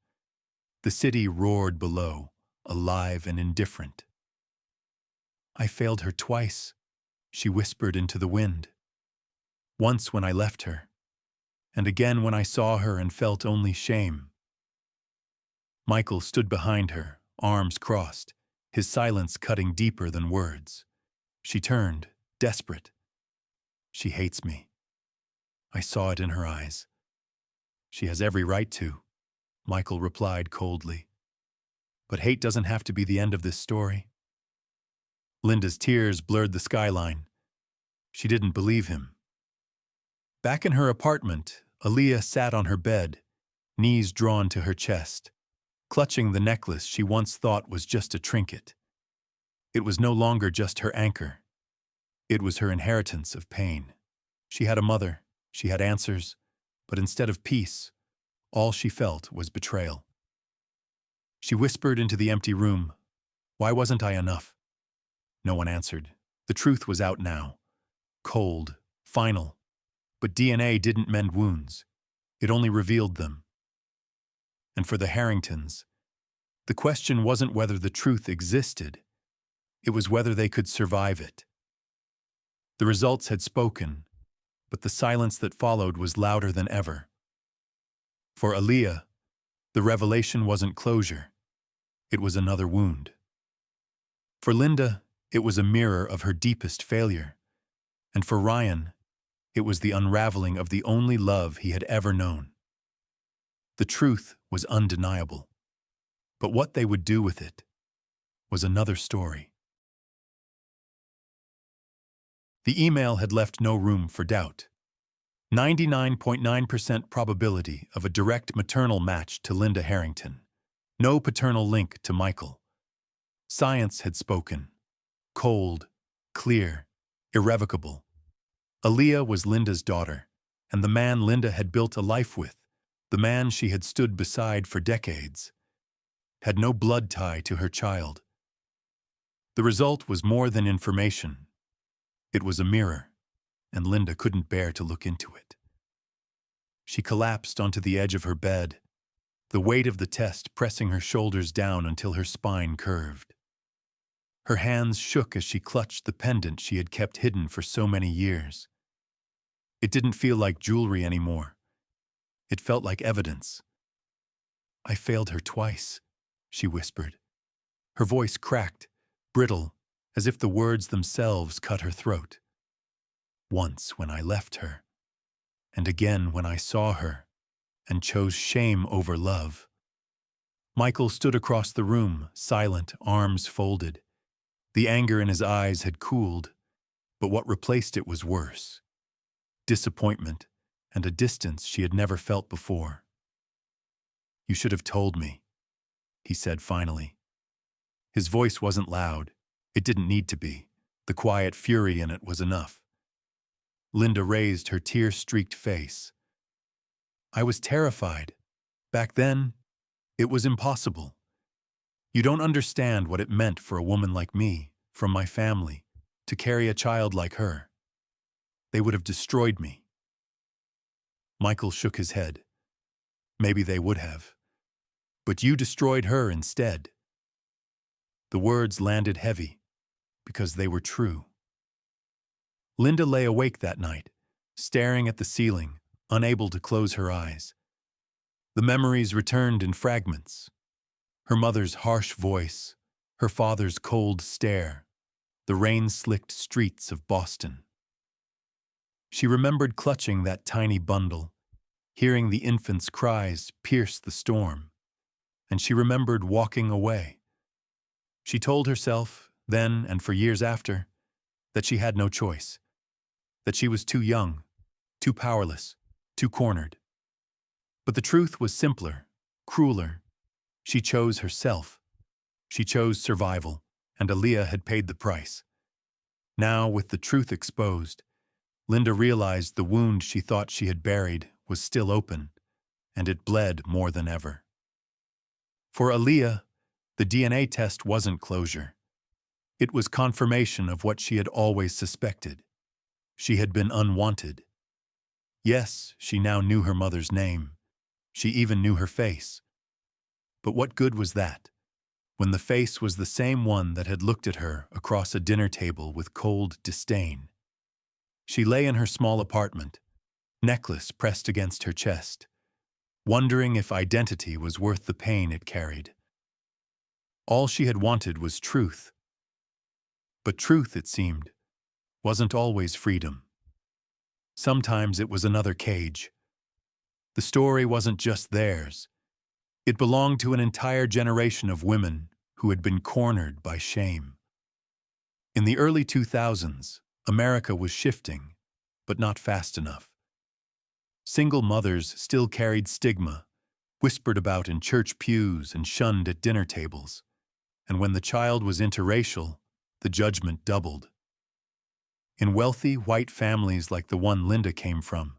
The city roared below, alive and indifferent. "I failed her twice," she whispered into the wind. "Once when I left her, and again when I saw her and felt only shame." Michael stood behind her, arms crossed, his silence cutting deeper than words. She turned, desperate. "She hates me." I saw it in her eyes. "She has every right to," Michael replied coldly. "But hate doesn't have to be the end of this story." Linda's tears blurred the skyline. She didn't believe him. Back in her apartment, Aaliyah sat on her bed, knees drawn to her chest, clutching the necklace she once thought was just a trinket. It was no longer just her anchor. It was her inheritance of pain. She had a mother, she had answers, but instead of peace, all she felt was betrayal. She whispered into the empty room, "Why wasn't I enough?" No one answered. The truth was out now. Cold, final. But DNA didn't mend wounds. It only revealed them. And for the Harringtons, the question wasn't whether the truth existed. It was whether they could survive it. The results had spoken, but the silence that followed was louder than ever. For Aaliyah, the revelation wasn't closure. It was another wound. For Linda, it was a mirror of her deepest failure. And for Ryan, it was the unraveling of the only love he had ever known. The truth was undeniable. But what they would do with it was another story. The email had left no room for doubt. 99.9% probability of a direct maternal match to Linda Harrington. No paternal link to Michael. Science had spoken. Cold, clear, irrevocable. Aaliyah was Linda's daughter, and the man Linda had built a life with, the man she had stood beside for decades, had no blood tie to her child. The result was more than information. It was a mirror, and Linda couldn't bear to look into it. She collapsed onto the edge of her bed, the weight of the test pressing her shoulders down until her spine curved. Her hands shook as she clutched the pendant she had kept hidden for so many years. It didn't feel like jewelry anymore. It felt like evidence. "I failed her twice," she whispered. Her voice cracked, brittle, as if the words themselves cut her throat. "Once when I left her, and again when I saw her, and chose shame over love." Michael stood across the room, silent, arms folded. The anger in his eyes had cooled, but what replaced it was worse. Disappointment and a distance she had never felt before. "You should have told me," he said finally. His voice wasn't loud. It didn't need to be. The quiet fury in it was enough. Linda raised her tear-streaked face. "I was terrified. Back then, it was impossible. You don't understand what it meant for a woman like me, from my family, to carry a child like her. They would have destroyed me." Michael shook his head. "Maybe they would have. But you destroyed her instead." The words landed heavy, because they were true. Linda lay awake that night, staring at the ceiling, unable to close her eyes. The memories returned in fragments. Her mother's harsh voice, her father's cold stare, the rain-slicked streets of Boston. She remembered clutching that tiny bundle, hearing the infant's cries pierce the storm, and she remembered walking away. She told herself, then and for years after, that she had no choice, that she was too young, too powerless, too cornered. But the truth was simpler, crueler. She chose herself. She chose survival, and Aaliyah had paid the price. Now, with the truth exposed, Linda realized the wound she thought she had buried was still open, and it bled more than ever. For Aaliyah, the DNA test wasn't closure. It was confirmation of what she had always suspected. She had been unwanted. Yes, she now knew her mother's name. She even knew her face. But what good was that, when the face was the same one that had looked at her across a dinner table with cold disdain? She lay in her small apartment, necklace pressed against her chest, wondering if identity was worth the pain it carried. All she had wanted was truth. But truth, it seemed, wasn't always freedom. Sometimes it was another cage. The story wasn't just theirs. It belonged to an entire generation of women who had been cornered by shame. In the early 2000s, America was shifting, but not fast enough. Single mothers still carried stigma, whispered about in church pews and shunned at dinner tables. And when the child was interracial, the judgment doubled. In wealthy, white families like the one Linda came from,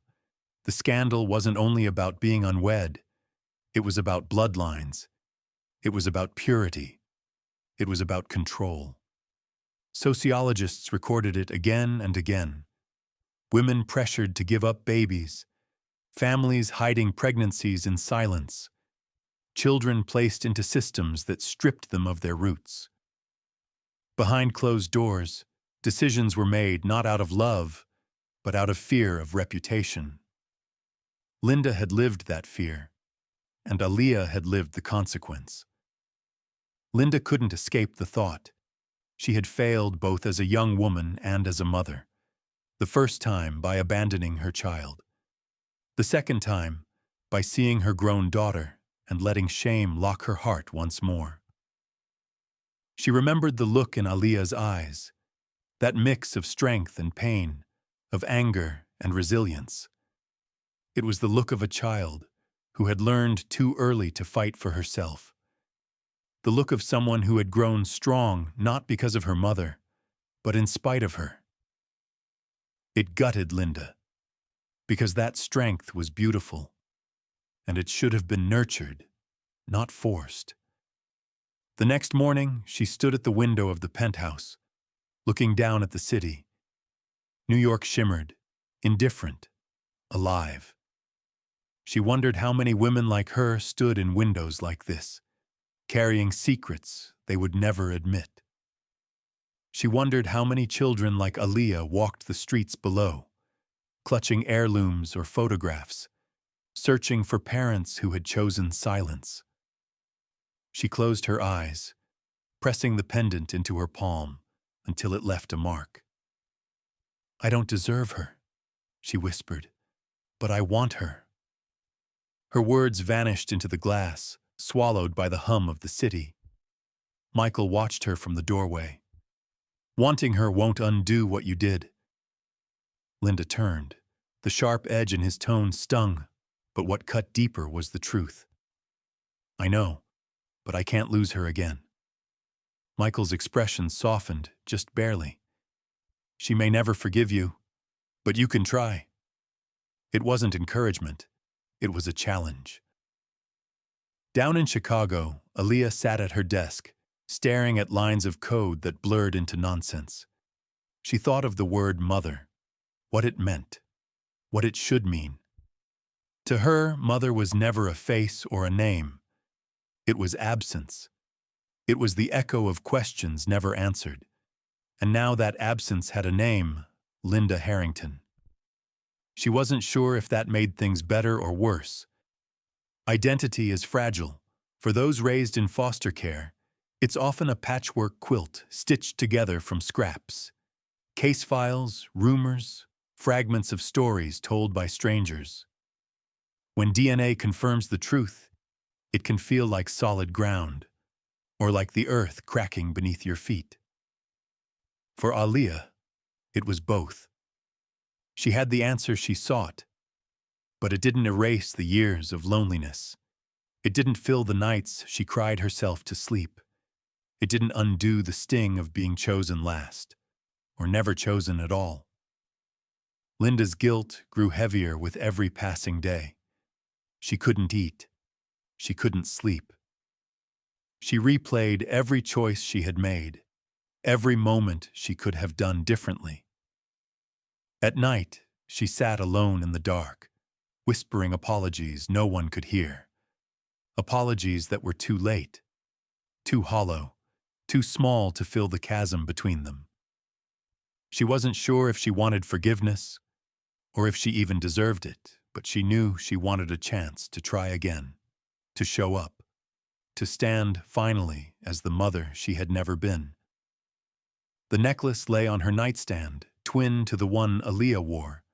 the scandal wasn't only about being unwed. It was about bloodlines. It was about purity. It was about control. Sociologists recorded it again and again. Women pressured to give up babies, families hiding pregnancies in silence, children placed into systems that stripped them of their roots. Behind closed doors, decisions were made not out of love, but out of fear of reputation. Linda had lived that fear, and Aaliyah had lived the consequence. Linda couldn't escape the thought. She had failed both as a young woman and as a mother. The first time by abandoning her child. The second time by seeing her grown daughter and letting shame lock her heart once more. She remembered the look in Aaliyah's eyes, that mix of strength and pain, of anger and resilience. It was the look of a child who had learned too early to fight for herself. The look of someone who had grown strong not because of her mother, but in spite of her. It gutted Linda, because that strength was beautiful, and it should have been nurtured, not forced. The next morning, she stood at the window of the penthouse, looking down at the city. New York shimmered, indifferent, alive. She wondered how many women like her stood in windows like this, carrying secrets they would never admit. She wondered how many children like Aaliyah walked the streets below, clutching heirlooms or photographs, searching for parents who had chosen silence. She closed her eyes, pressing the pendant into her palm until it left a mark. "I don't deserve her," she whispered, "but I want her." Her words vanished into the glass, swallowed by the hum of the city. Michael watched her from the doorway. "Wanting her won't undo what you did." Linda turned. The sharp edge in his tone stung, but what cut deeper was the truth. "I know, but I can't lose her again." Michael's expression softened, just barely. "She may never forgive you, but you can try." It wasn't encouragement. It was a challenge. Down in Chicago, Aaliyah sat at her desk, staring at lines of code that blurred into nonsense. She thought of the word mother, what it meant, what it should mean. To her, mother was never a face or a name. It was absence. It was the echo of questions never answered. And now that absence had a name, Linda Harrington. She wasn't sure if that made things better or worse. Identity is fragile. For those raised in foster care, it's often a patchwork quilt stitched together from scraps. Case files, rumors, fragments of stories told by strangers. When DNA confirms the truth, it can feel like solid ground, or like the earth cracking beneath your feet. For Aaliyah, it was both. She had the answer she sought, but it didn't erase the years of loneliness. It didn't fill the nights she cried herself to sleep. It didn't undo the sting of being chosen last, or never chosen at all. Linda's guilt grew heavier with every passing day. She couldn't eat. She couldn't sleep. She replayed every choice she had made, every moment she could have done differently. At night, she sat alone in the dark, whispering apologies no one could hear. Apologies that were too late, too hollow, too small to fill the chasm between them. She wasn't sure if she wanted forgiveness, or if she even deserved it, but she knew she wanted a chance to try again, to show up, to stand finally as the mother she had never been. The necklace lay on her nightstand, twin to the one Aaliyah wore.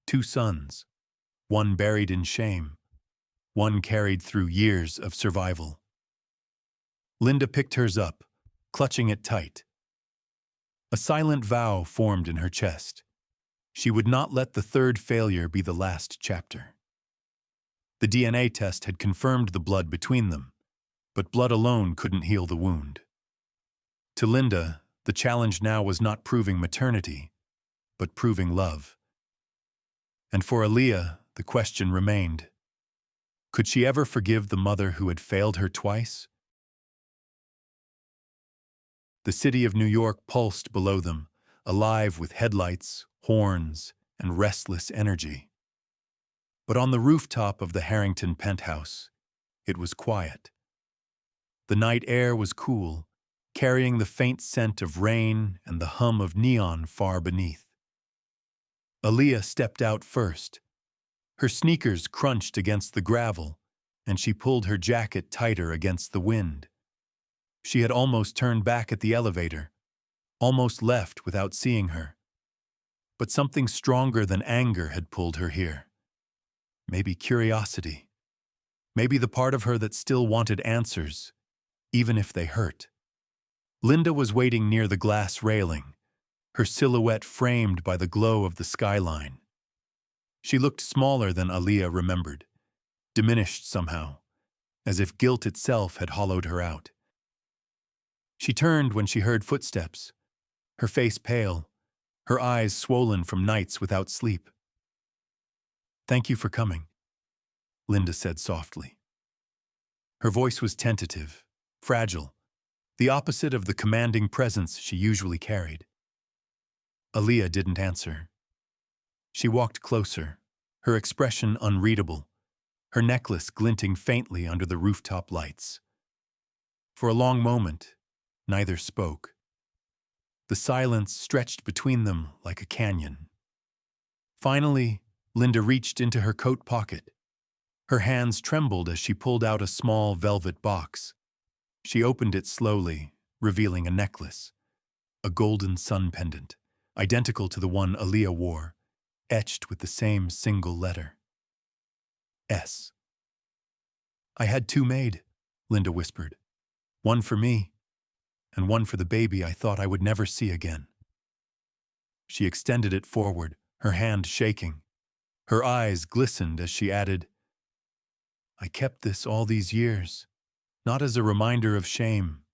2 sons, one buried in shame, one carried through years of survival. Linda picked hers up, clutching it tight. A silent vow formed in her chest. She would not let the third failure be the last chapter. The DNA test had confirmed the blood between them, but blood alone couldn't heal the wound. To Linda, the challenge now was not proving maternity, but proving love. And for Aaliyah, the question remained: could she ever forgive the mother who had failed her twice? The city of New York pulsed below them, alive with headlights, horns, and restless energy. But on the rooftop of the Harrington penthouse, it was quiet. The night air was cool, carrying the faint scent of rain and the hum of neon far beneath. Aaliyah stepped out first. Her sneakers crunched against the gravel, and she pulled her jacket tighter against the wind. She had almost turned back at the elevator, almost left without seeing her. But something stronger than anger had pulled her here. Maybe curiosity. Maybe the part of her that still wanted answers, even if they hurt. Linda was waiting near the glass railing, her silhouette framed by the glow of the skyline. She looked smaller than Aaliyah remembered, diminished somehow, as if guilt itself had hollowed her out. She turned when she heard footsteps, her face pale, her eyes swollen from nights without sleep. "Thank you for coming," Linda said softly. Her voice was tentative, fragile, the opposite of the commanding presence she usually carried. Aaliyah didn't answer. She walked closer, her expression unreadable, her necklace glinting faintly under the rooftop lights. For a long moment, neither spoke. The silence stretched between them like a canyon. Finally, Linda reached into her coat pocket. Her hands trembled as she pulled out a small velvet box. She opened it slowly, revealing a necklace, a golden sun pendant, identical to the one Aaliyah wore, etched with the same single letter. S. "I had 2 made," Linda whispered. "One for me, and one for the baby I thought I would never see again." She extended it forward, her hand shaking. Her eyes glistened as she added, "I kept this all these years, not as a reminder of shame,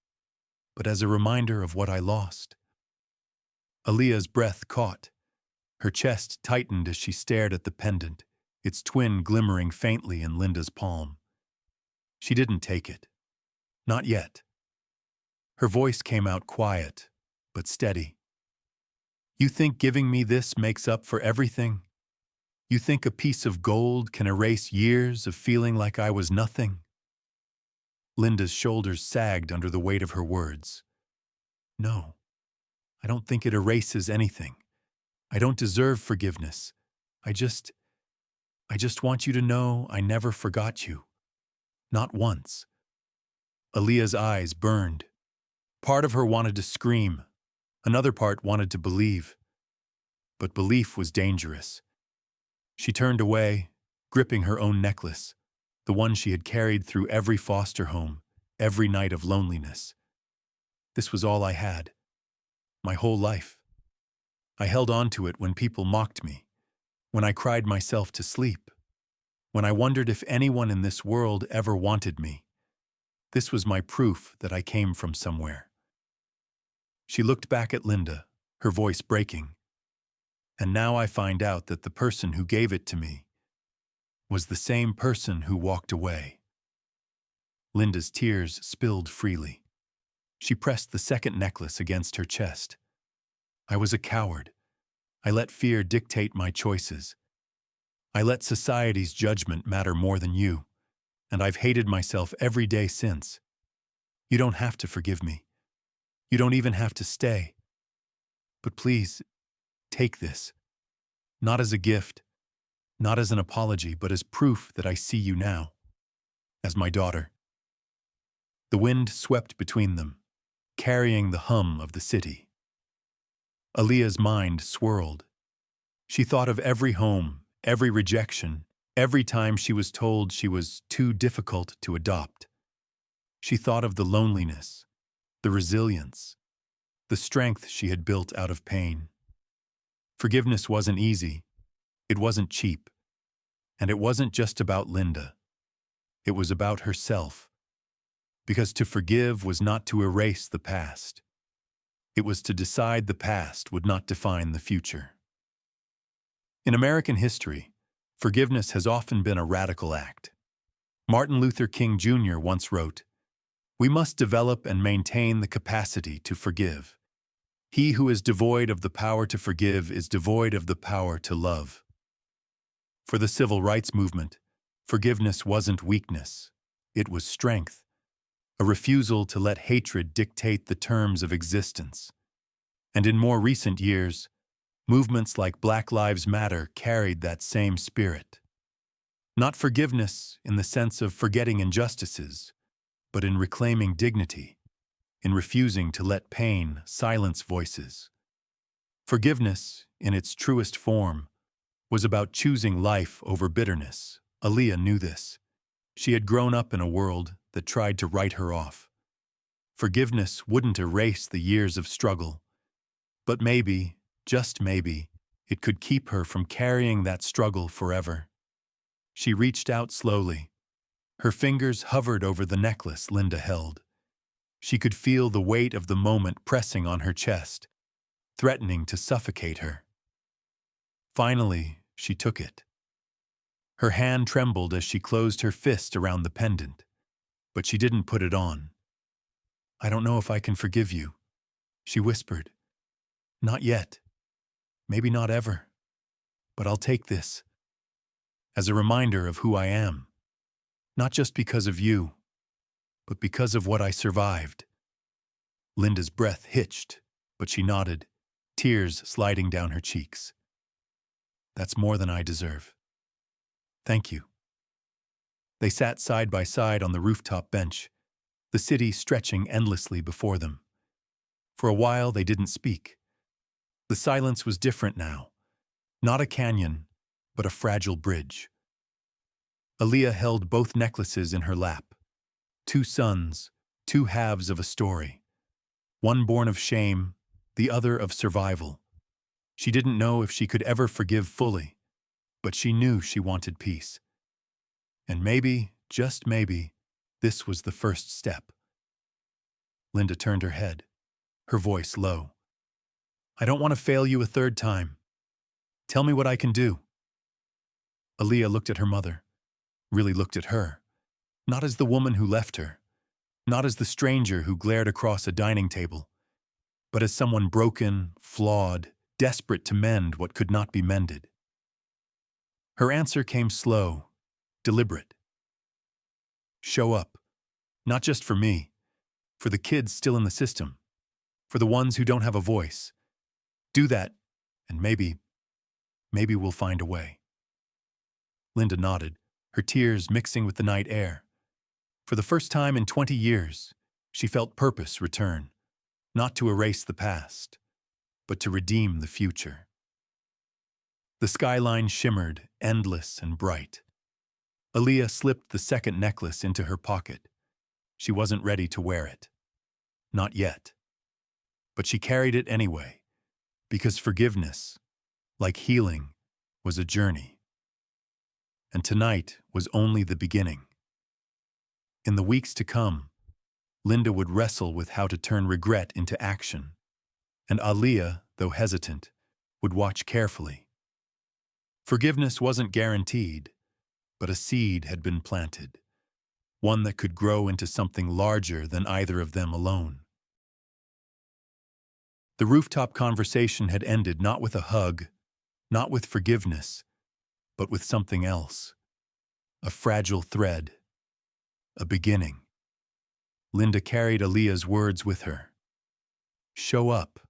but as a reminder of what I lost." Aaliyah's breath caught. Her chest tightened as she stared at the pendant, its twin glimmering faintly in Linda's palm. She didn't take it. Not yet. Her voice came out quiet, but steady. "You think giving me this makes up for everything? You think a piece of gold can erase years of feeling like I was nothing?" Linda's shoulders sagged under the weight of her words. "No, I don't think it erases anything. I don't deserve forgiveness. I just want you to know I never forgot you. Not once." Aaliyah's eyes burned. Part of her wanted to scream. Another part wanted to believe. But belief was dangerous. She turned away, gripping her own necklace, the one she had carried through every foster home, every night of loneliness. This was all I had. My whole life. I held on to it when people mocked me, when I cried myself to sleep. when I wondered if anyone in this world ever wanted me. This was my proof that I came from somewhere. She looked back at Linda, her voice breaking. And now I find out that the person who gave it to me was the same person who walked away. Linda's tears spilled freely. She pressed the second necklace against her chest. I was a coward. I let fear dictate my choices. I let society's judgment matter more than you, and I've hated myself every day since. You don't have to forgive me. You don't even have to stay. But please, take this. Not as a gift, not as an apology, but as proof that I see you now, as my daughter. The wind swept between them, carrying the hum of the city. Aaliyah's mind swirled. She thought of every home, every rejection, every time she was told she was too difficult to adopt. She thought of the loneliness, the resilience, the strength she had built out of pain. Forgiveness wasn't easy. It wasn't cheap. And it wasn't just about Linda. It was about herself. Because to forgive was not to erase the past. It was to decide the past would not define the future. In American history, forgiveness has often been a radical act. Martin Luther King Jr. once wrote, "We must develop and maintain the capacity to forgive. He who is devoid of the power to forgive is devoid of the power to love." For the civil rights movement, forgiveness wasn't weakness. It was strength, a refusal to let hatred dictate the terms of existence. And in more recent years, movements like Black Lives Matter carried that same spirit. Not forgiveness in the sense of forgetting injustices, but in reclaiming dignity, in refusing to let pain silence voices. Forgiveness, in its truest form, was about choosing life over bitterness. Aaliyah knew this. She had grown up in a world that tried to write her off. Forgiveness wouldn't erase the years of struggle, but maybe, just maybe, it could keep her from carrying that struggle forever. She reached out slowly. Her fingers hovered over the necklace Linda held. She could feel the weight of the moment pressing on her chest, threatening to suffocate her. Finally, she took it. Her hand trembled as she closed her fist around the pendant, but she didn't put it on. "I don't know if I can forgive you," she whispered. "Not yet. Maybe not ever. But I'll take this as a reminder of who I am. Not just because of you, but because of what I survived." Linda's breath hitched, but she nodded, tears sliding down her cheeks. "That's more than I deserve. Thank you." They sat side by side on the rooftop bench, the city stretching endlessly before them. For a while they didn't speak. The silence was different now. Not a canyon, but a fragile bridge. Aaliyah held both necklaces in her lap. Two sons, two halves of a story. One born of shame, the other of survival. She didn't know if she could ever forgive fully, but she knew she wanted peace. And maybe, just maybe, this was the first step. Linda turned her head, her voice low. "I don't want to fail you a third time. Tell me what I can do." Aaliyah looked at her mother, really looked at her, not as the woman who left her, not as the stranger who glared across a dining table, but as someone broken, flawed, desperate to mend what could not be mended. Her answer came slow, deliberate. "Show up, not just for me, for the kids still in the system, for the ones who don't have a voice. Do that, and maybe we'll find a way." Linda nodded, her tears mixing with the night air. For the first time in 20 years, she felt purpose return, not to erase the past, but to redeem the future. The skyline shimmered, endless and bright. Aaliyah slipped the second necklace into her pocket. She wasn't ready to wear it. Not yet. But she carried it anyway, because forgiveness, like healing, was a journey. and tonight was only the beginning. In the weeks to come, Linda would wrestle with how to turn regret into action, and Aaliyah, though hesitant, would watch carefully. Forgiveness wasn't guaranteed, but a seed had been planted, one that could grow into something larger than either of them alone. The rooftop conversation had ended not with a hug, not with forgiveness, but with something else. A fragile thread. A beginning. Linda carried Aaliyah's words with her. Show up.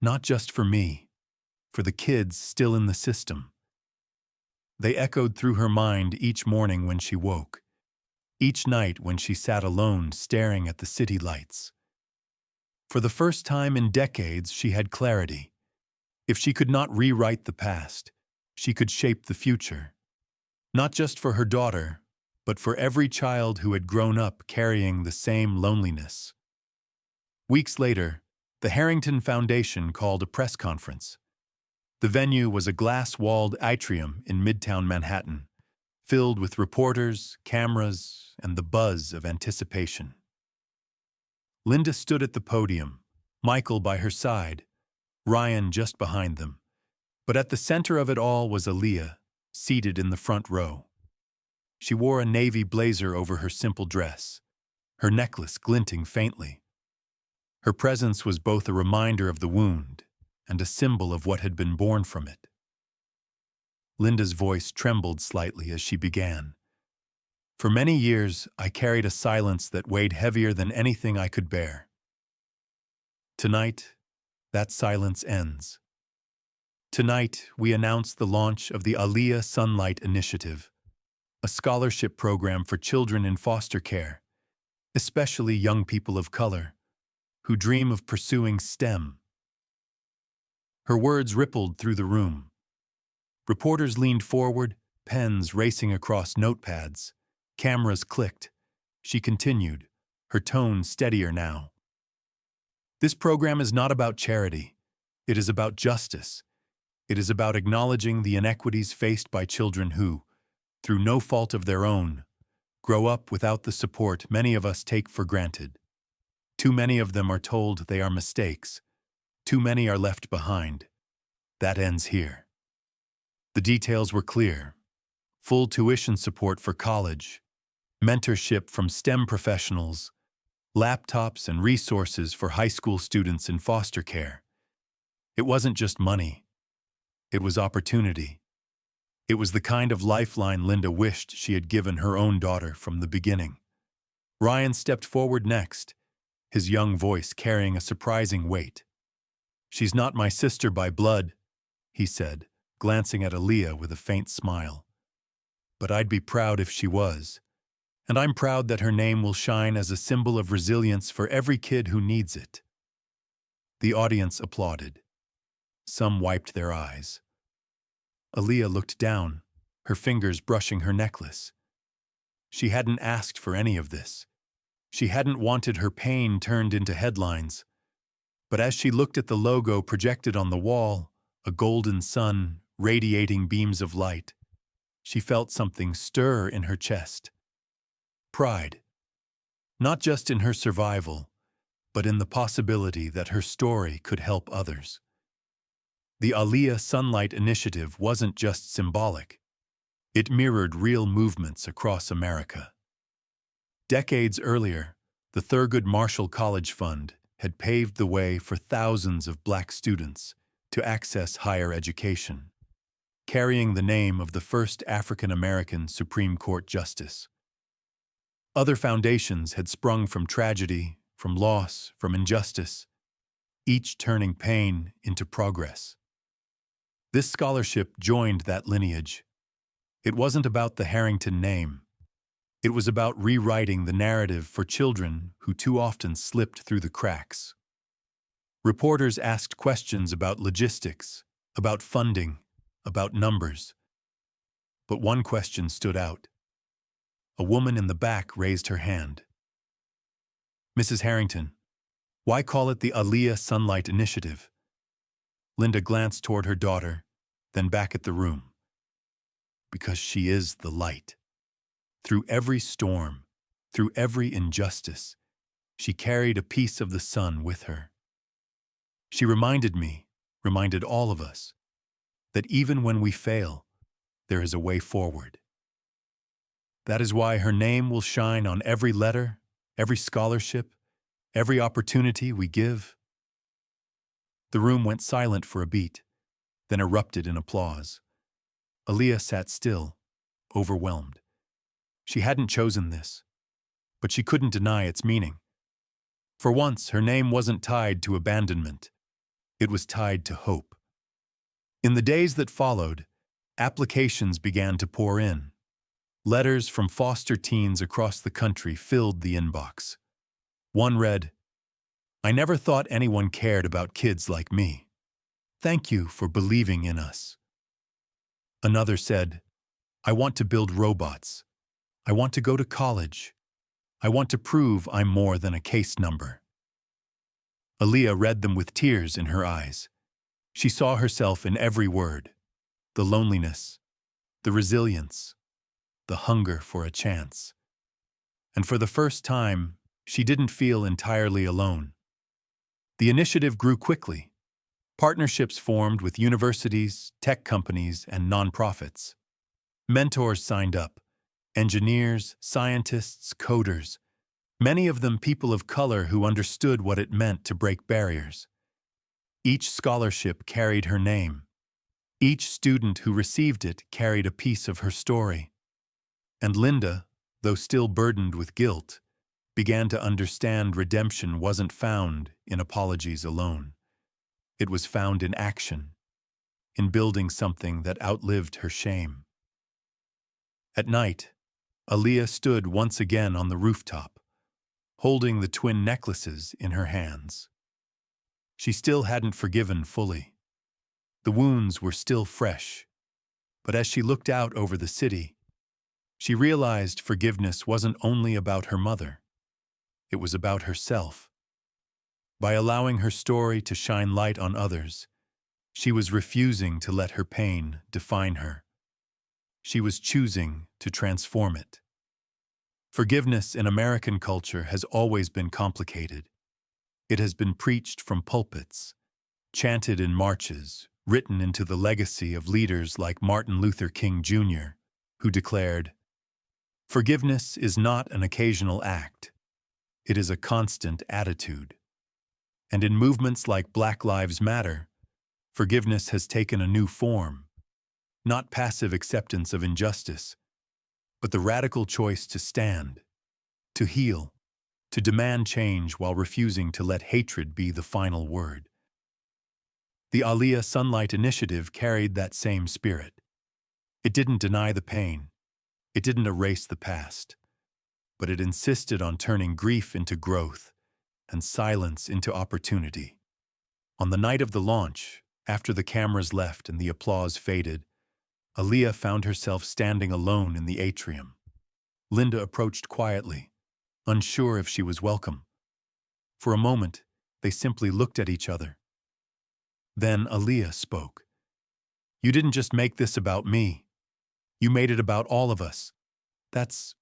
Not just for me, for the kids still in the system. They echoed through her mind each morning when she woke, each night when she sat alone staring at the city lights. For the first time in decades, she had clarity. If she could not rewrite the past, she could shape the future. Not just for her daughter, but for every child who had grown up carrying the same loneliness. Weeks later, the Harrington Foundation called a press conference. The venue was a glass-walled atrium in Midtown Manhattan, filled with reporters, cameras, and the buzz of anticipation. Linda stood at the podium, Michael by her side, Ryan just behind them. But at the center of it all was Aaliyah, seated in the front row. She wore a navy blazer over her simple dress, her necklace glinting faintly. Her presence was both a reminder of the wound and a symbol of what had been born from it. Linda's voice trembled slightly as she began. For many years, I carried a silence that weighed heavier than anything I could bear. Tonight, that silence ends. Tonight, we announce the launch of the Aaliyah Sunlight Initiative, a scholarship program for children in foster care, especially young people of color, who dream of pursuing STEM. Her words rippled through the room. Reporters leaned forward, pens racing across notepads. Cameras clicked. She continued, her tone steadier now. This program is not about charity. It is about justice. It is about acknowledging the inequities faced by children who, through no fault of their own, grow up without the support many of us take for granted. Too many of them are told they are mistakes. Too many are left behind. That ends here. The details were clear. Full tuition support for college, mentorship from STEM professionals, laptops and resources for high school students in foster care. It wasn't just money. It was opportunity. It was the kind of lifeline Linda wished she had given her own daughter from the beginning. Ryan stepped forward next, his young voice carrying a surprising weight. She's not my sister by blood, he said, glancing at Aaliyah with a faint smile. But I'd be proud if she was. And I'm proud that her name will shine as a symbol of resilience for every kid who needs it. The audience applauded. Some wiped their eyes. Aaliyah looked down, her fingers brushing her necklace. She hadn't asked for any of this. She hadn't wanted her pain turned into headlines. But as she looked at the logo projected on the wall, a golden sun radiating beams of light, she felt something stir in her chest. Pride. Not just in her survival, but in the possibility that her story could help others. The Aaliyah Sunlight Initiative wasn't just symbolic. It mirrored real movements across America. Decades earlier, the Thurgood Marshall College Fund had paved the way for thousands of Black students to access higher education, carrying the name of the first African-American Supreme Court justice. Other foundations had sprung from tragedy, from loss, from injustice, each turning pain into progress. This scholarship joined that lineage. It wasn't about the Harrington name. It was about rewriting the narrative for children who too often slipped through the cracks. Reporters asked questions about logistics, about funding, about numbers. But one question stood out. A woman in the back raised her hand. Mrs. Harrington, why call it the Aaliyah Sunlight Initiative? Linda glanced toward her daughter, then back at the room. because she is the light. Through every storm, through every injustice, she carried a piece of the sun with her. She reminded me, reminded all of us, that even when we fail, there is a way forward. That is why her name will shine on every letter, every scholarship, every opportunity we give. The room went silent for a beat, then erupted in applause. Aaliyah sat still, overwhelmed. She hadn't chosen this, but she couldn't deny its meaning. For once, her name wasn't tied to abandonment. It was tied to hope. In the days that followed, applications began to pour in. Letters from foster teens across the country filled the inbox. One read, "I never thought anyone cared about kids like me. Thank you for believing in us." Another said, "I want to build robots. I want to go to college. I want to prove I'm more than a case number." Aaliyah read them with tears in her eyes. She saw herself in every word: the loneliness, the resilience, the hunger for a chance. And for the first time, she didn't feel entirely alone. The initiative grew quickly. Partnerships formed with universities, tech companies, and nonprofits. Mentors signed up: engineers, scientists, coders, many of them people of color who understood what it meant to break barriers. Each scholarship carried her name. Each student who received it carried a piece of her story. And Linda, though still burdened with guilt, began to understand redemption wasn't found in apologies alone. It was found in action, in building something that outlived her shame. At night, Aaliyah stood once again on the rooftop, holding the twin necklaces in her hands. She still hadn't forgiven fully. The wounds were still fresh, but as she looked out over the city, she realized forgiveness wasn't only about her mother. It was about herself. By allowing her story to shine light on others, she was refusing to let her pain define her. She was choosing to transform it. Forgiveness in American culture has always been complicated. It has been preached from pulpits, chanted in marches, written into the legacy of leaders like Martin Luther King Jr., who declared, "Forgiveness is not an occasional act. It is a constant attitude." And in movements like Black Lives Matter, forgiveness has taken a new form, not passive acceptance of injustice, but the radical choice to stand, to heal, to demand change while refusing to let hatred be the final word. The Aaliyah Sunlight Initiative carried that same spirit. It didn't deny the pain. It didn't erase the past. But it insisted on turning grief into growth and silence into opportunity. On the night of the launch, after the cameras left and the applause faded, Aaliyah found herself standing alone in the atrium. Linda approached quietly, unsure if she was welcome. For a moment, they simply looked at each other. Then Aaliyah spoke. "You didn't just make this about me. You made it about all of us. That's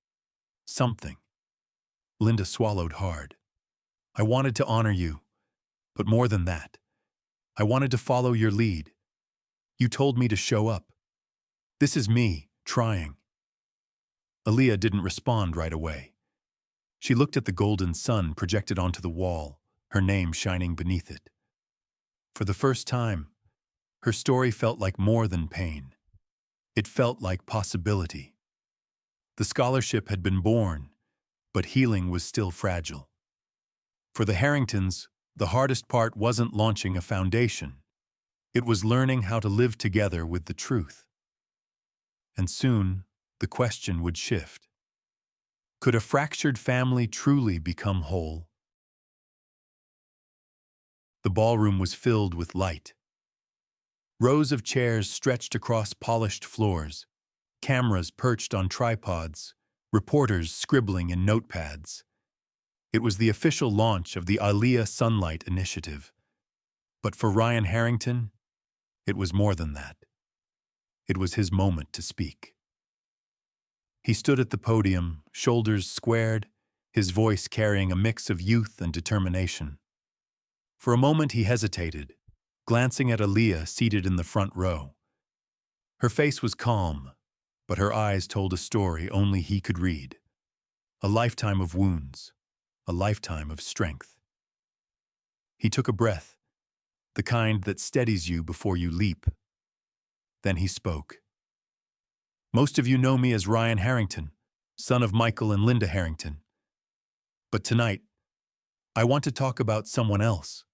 something." Linda swallowed hard. "I wanted to honor you, but more than that, I wanted to follow your lead. You told me to show up. This is me, trying." Aaliyah didn't respond right away. She looked at the golden sun projected onto the wall, her name shining beneath it. For the first time, her story felt like more than pain. It felt like possibility. The scholarship had been born, but healing was still fragile. For the Harringtons, the hardest part wasn't launching a foundation. It was learning how to live together with the truth. And soon, the question would shift. Could a fractured family truly become whole? The ballroom was filled with light. Rows of chairs stretched across polished floors, cameras perched on tripods, reporters scribbling in notepads. It was the official launch of the Aaliyah Sunlight Initiative. But for Ryan Harrington, it was more than that. It was his moment to speak. He stood at the podium, shoulders squared, his voice carrying a mix of youth and determination. For a moment he hesitated, glancing at Aaliyah seated in the front row. Her face was calm, but her eyes told a story only he could read. A lifetime of wounds, a lifetime of strength. He took a breath, the kind that steadies you before you leap. Then he spoke. Most of you know me as Ryan Harrington, son of Michael and Linda Harrington. But tonight, I want to talk about someone else.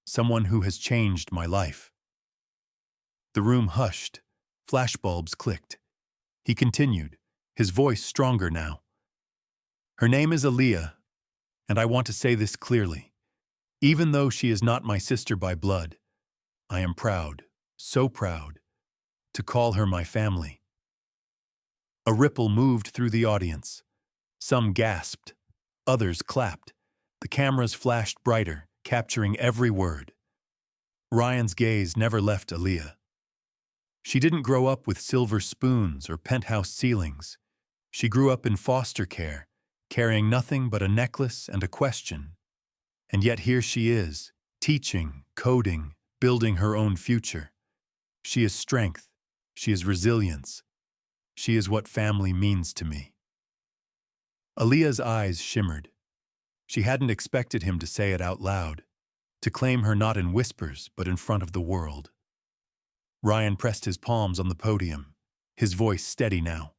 Someone who has changed my life. The room hushed. Flashbulbs clicked. He continued, his voice stronger now. Her name is Aaliyah, and I want to say this clearly. Even though she is not my sister by blood, I am proud, so proud, to call her my family. A ripple moved through the audience. Some gasped, others clapped. The cameras flashed brighter, capturing every word. Ryan's gaze never left Aaliyah. She didn't grow up with silver spoons or penthouse ceilings. She grew up in foster care, carrying nothing but a necklace and a question. And yet here she is, teaching, coding, building her own future. She is strength. She is resilience. She is what family means to me. Aaliyah's eyes shimmered. She hadn't expected him to say it out loud, to claim her not in whispers but in front of the world. Ryan pressed his palms on the podium, his voice steady now.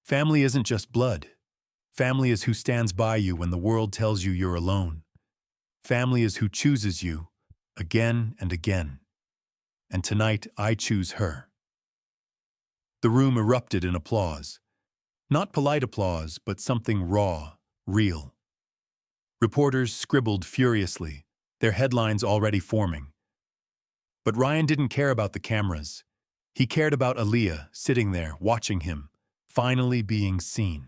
Family isn't just blood. Family is who stands by you when the world tells you you're alone. Family is who chooses you, again and again. And tonight, I choose her. The room erupted in applause. Not polite applause, but something raw, real. Reporters scribbled furiously, their headlines already forming. But Ryan didn't care about the cameras. He cared about Aaliyah sitting there, watching him, finally being seen.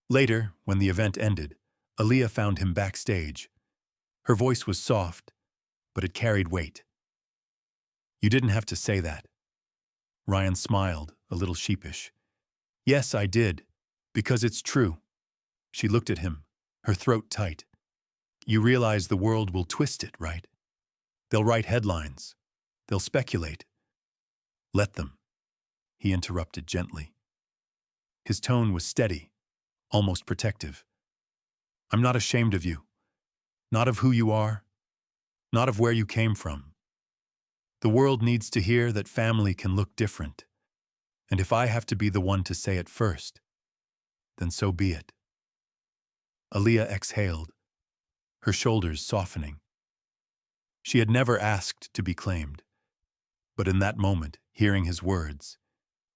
Later, when the event ended, Aaliyah found him backstage. Her voice was soft, but it carried weight. You didn't have to say that. Ryan smiled, a little sheepish. Yes, I did, because it's true. She looked at him, her throat tight. You realize the world will twist it, right? They'll write headlines. They'll speculate. Let them. He interrupted gently. His tone was steady, almost protective. I'm not ashamed of you. Not of who you are. Not of where you came from. The world needs to hear that family can look different. And if I have to be the one to say it first, then so be it. Aaliyah exhaled, her shoulders softening. She had never asked to be claimed. But in that moment, hearing his words,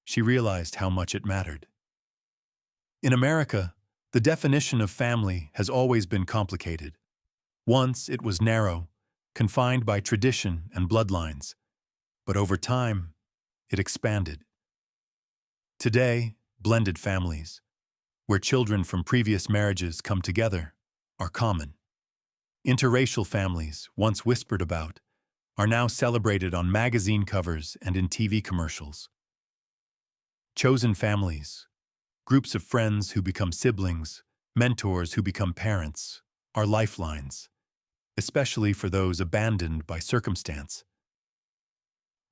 she realized how much it mattered. In America, the definition of family has always been complicated. Once it was narrow, confined by tradition and bloodlines. But over time, it expanded. Today, blended families, where children from previous marriages come together, are common. Interracial families, once whispered about, are now celebrated on magazine covers and in TV commercials. Chosen families, groups of friends who become siblings, mentors who become parents, are lifelines, especially for those abandoned by circumstance.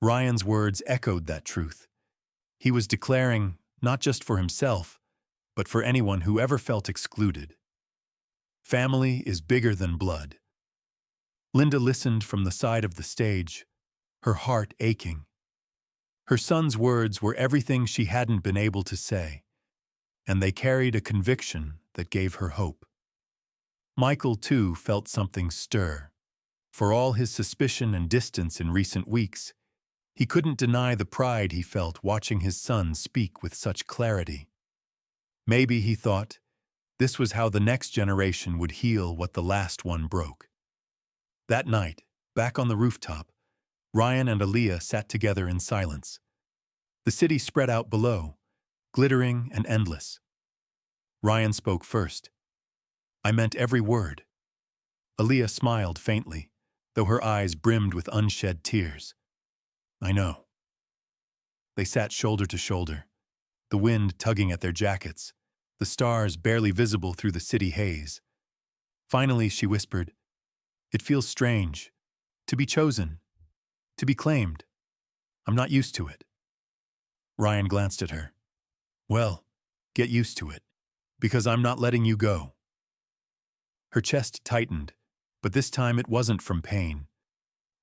Ryan's words echoed that truth. He was declaring, not just for himself, but for anyone who ever felt excluded. Family is bigger than blood. Linda listened from the side of the stage, her heart aching. Her son's words were everything she hadn't been able to say, and they carried a conviction that gave her hope. Michael, too, felt something stir. For all his suspicion and distance in recent weeks, he couldn't deny the pride he felt watching his son speak with such clarity. Maybe, he thought, this was how the next generation would heal what the last one broke. That night, back on the rooftop, Ryan and Aaliyah sat together in silence. The city spread out below, glittering and endless. Ryan spoke first. I meant every word. Aaliyah smiled faintly, though her eyes brimmed with unshed tears. I know. They sat shoulder to shoulder, the wind tugging at their jackets, the stars barely visible through the city haze. Finally, she whispered, "It feels strange. To be chosen. To be claimed. I'm not used to it." Ryan glanced at her. "Well, get used to it, because I'm not letting you go." Her chest tightened, but this time it wasn't from pain.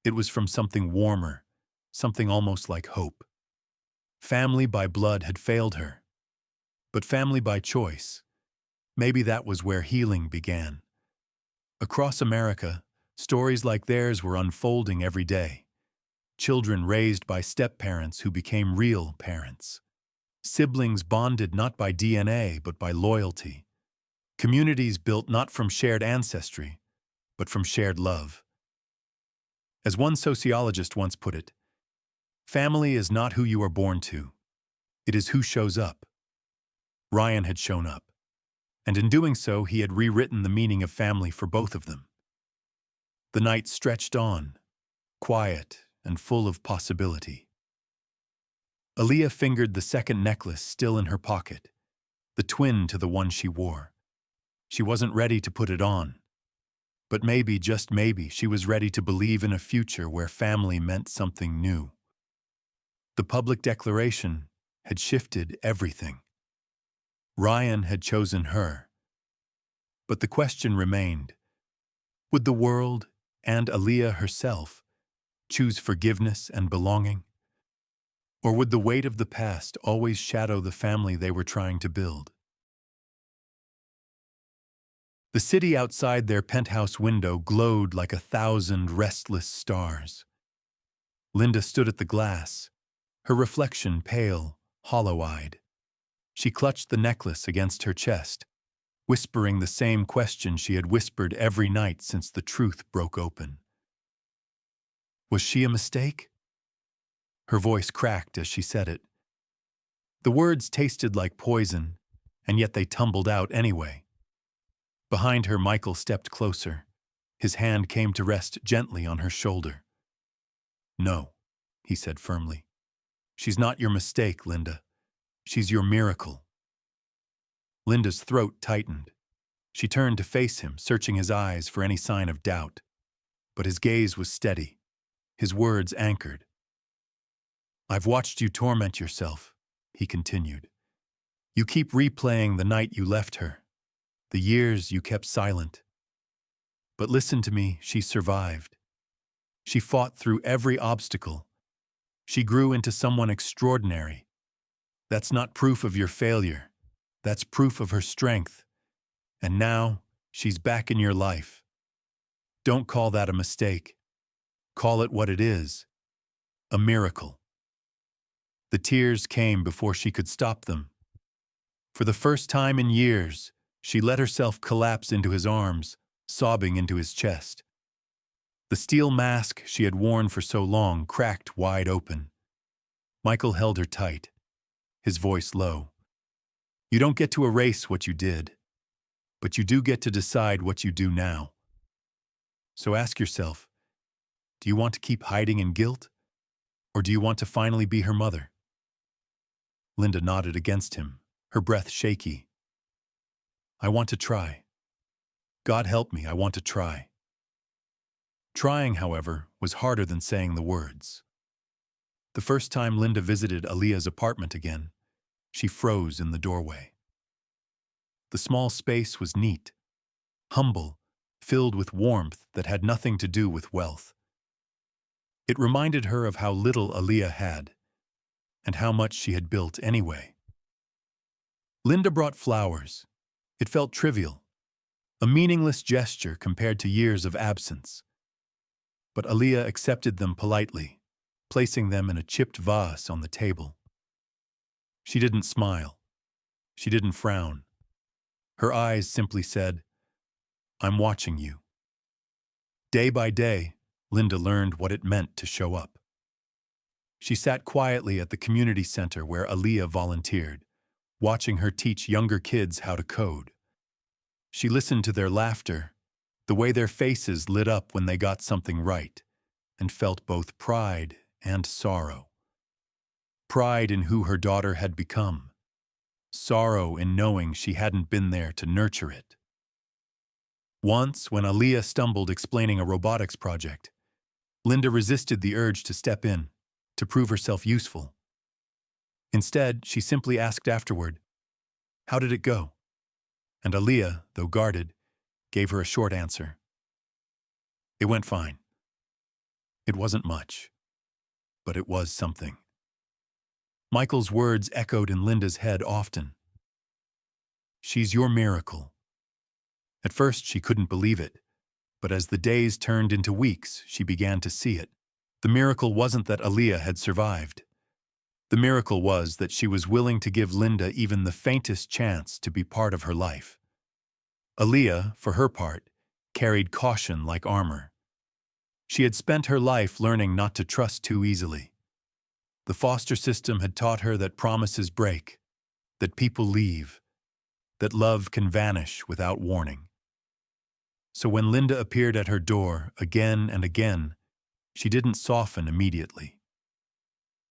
It was from something warmer, something almost like hope. Family by blood had failed her, but family by choice, maybe that was where healing began. Across America, stories like theirs were unfolding every day. Children raised by step-parents who became real parents. Siblings bonded not by DNA but by loyalty. Communities built not from shared ancestry, but from shared love. As one sociologist once put it, family is not who you are born to. It is who shows up. Ryan had shown up, and in doing so, he had rewritten the meaning of family for both of them. The night stretched on, quiet and full of possibility. Aaliyah fingered the second necklace still in her pocket, the twin to the one she wore. She wasn't ready to put it on, but maybe, just maybe, she was ready to believe in a future where family meant something new. The public declaration had shifted everything. Ryan had chosen her. But the question remained, would the world, and Aaliyah herself, choose forgiveness and belonging? Or would the weight of the past always shadow the family they were trying to build? The city outside their penthouse window glowed like 1,000 restless stars. Linda stood at the glass, her reflection pale, hollow-eyed. She clutched the necklace against her chest, whispering the same question she had whispered every night since the truth broke open. Was she a mistake? Her voice cracked as she said it. The words tasted like poison, and yet they tumbled out anyway. Behind her, Michael stepped closer. His hand came to rest gently on her shoulder. "No," he said firmly. "She's not your mistake, Linda. She's your miracle." Linda's throat tightened. She turned to face him, searching his eyes for any sign of doubt. But his gaze was steady, his words anchored. "I've watched you torment yourself," he continued. "You keep replaying the night you left her, the years you kept silent. But listen to me, she survived. She fought through every obstacle. She grew into someone extraordinary. That's not proof of your failure. That's proof of her strength. And now, she's back in your life. Don't call that a mistake. Call it what it is. A miracle." The tears came before she could stop them. For the first time in years, she let herself collapse into his arms, sobbing into his chest. The steel mask she had worn for so long cracked wide open. Michael held her tight, his voice low. "You don't get to erase what you did, but you do get to decide what you do now. So ask yourself, do you want to keep hiding in guilt, or do you want to finally be her mother?" Linda nodded against him, her breath shaky. "I want to try. God help me, I want to try." Trying, however, was harder than saying the words. The first time Linda visited Aaliyah's apartment again, she froze in the doorway. The small space was neat, humble, filled with warmth that had nothing to do with wealth. It reminded her of how little Aaliyah had, and how much she had built anyway. Linda brought flowers. It felt trivial, a meaningless gesture compared to years of absence. But Aaliyah accepted them politely, placing them in a chipped vase on the table. She didn't smile. She didn't frown. Her eyes simply said, "I'm watching you." Day by day, Linda learned what it meant to show up. She sat quietly at the community center where Aaliyah volunteered, watching her teach younger kids how to code. She listened to their laughter, the way their faces lit up when they got something right, and felt both pride and sorrow. Pride in who her daughter had become, sorrow in knowing she hadn't been there to nurture it. Once, when Aaliyah stumbled explaining a robotics project, Linda resisted the urge to step in, to prove herself useful. Instead, she simply asked afterward, "How did it go?" And Aaliyah, though guarded, gave her a short answer. "It went fine. It wasn't much, but it was something." Michael's words echoed in Linda's head often. "She's your miracle." At first, she couldn't believe it, but as the days turned into weeks, she began to see it. The miracle wasn't that Aaliyah had survived. The miracle was that she was willing to give Linda even the faintest chance to be part of her life. Aaliyah, for her part, carried caution like armor. She had spent her life learning not to trust too easily. The foster system had taught her that promises break, that people leave, that love can vanish without warning. So when Linda appeared at her door again and again, she didn't soften immediately.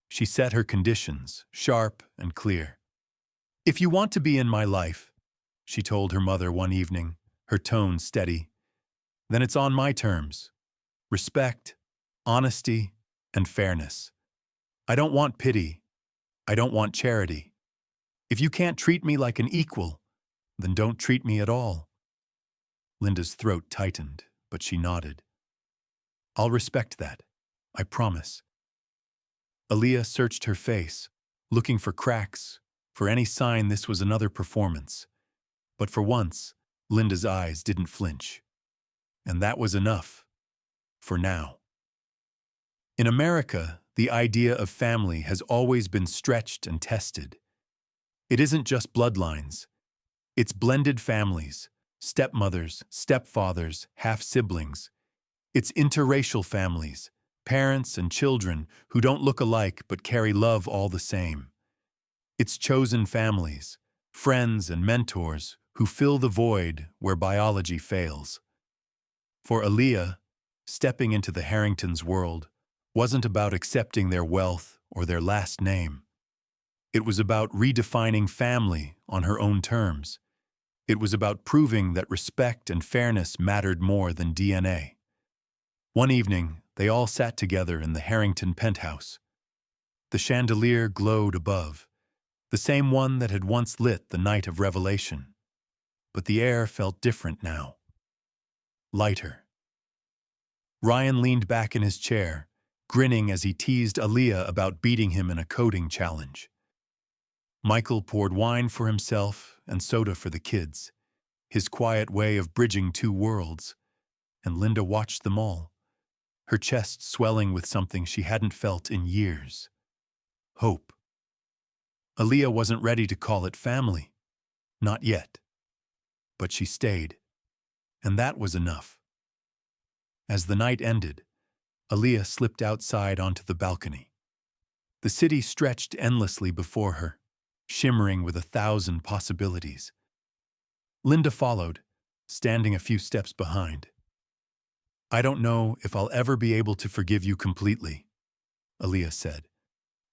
She set her conditions, sharp and clear. "If you want to be in my life," she told her mother one evening, her tone steady, "then it's on my terms. Respect, honesty, and fairness. I don't want pity. I don't want charity. If you can't treat me like an equal, then don't treat me at all." Linda's throat tightened, but she nodded. "I'll respect that. I promise." Aaliyah searched her face, looking for cracks, for any sign this was another performance. But for once, Linda's eyes didn't flinch. And that was enough. For now. In America, the idea of family has always been stretched and tested. It isn't just bloodlines. It's blended families, stepmothers, stepfathers, half-siblings. It's interracial families, parents and children who don't look alike but carry love all the same. It's chosen families, friends and mentors who fill the void where biology fails. For Aaliyah, stepping into the Harringtons' world wasn't about accepting their wealth or their last name. It was about redefining family on her own terms. It was about proving that respect and fairness mattered more than DNA. One evening, they all sat together in the Harrington penthouse. The chandelier glowed above, the same one that had once lit the night of revelation. But the air felt different now. Lighter. Ryan leaned back in his chair, grinning as he teased Aaliyah about beating him in a coding challenge. Michael poured wine for himself and soda for the kids, his quiet way of bridging two worlds, and Linda watched them all, her chest swelling with something she hadn't felt in years. Hope. Aaliyah wasn't ready to call it family. Not yet. But she stayed. And that was enough. As the night ended, Aaliyah slipped outside onto the balcony. The city stretched endlessly before her, shimmering with 1,000 possibilities. Linda followed, standing a few steps behind. "I don't know if I'll ever be able to forgive you completely," Aaliyah said,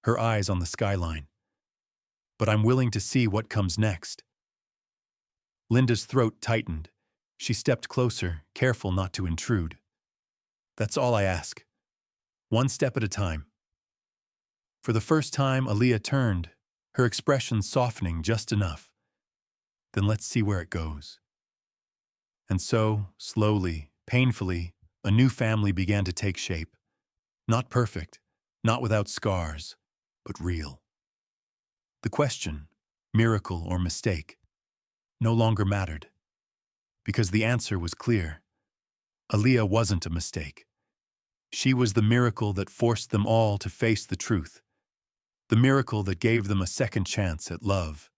her eyes on the skyline. "But I'm willing to see what comes next." Linda's throat tightened. She stepped closer, careful not to intrude. "That's all I ask. One step at a time." For the first time, Aaliyah turned, her expression softening just enough. "Then let's see where it goes." And so, slowly, painfully, a new family began to take shape. Not perfect, not without scars, but real. The question, miracle or mistake, no longer mattered. Because the answer was clear. Aaliyah wasn't a mistake. She was the miracle that forced them all to face the truth. The miracle that gave them a second chance at love.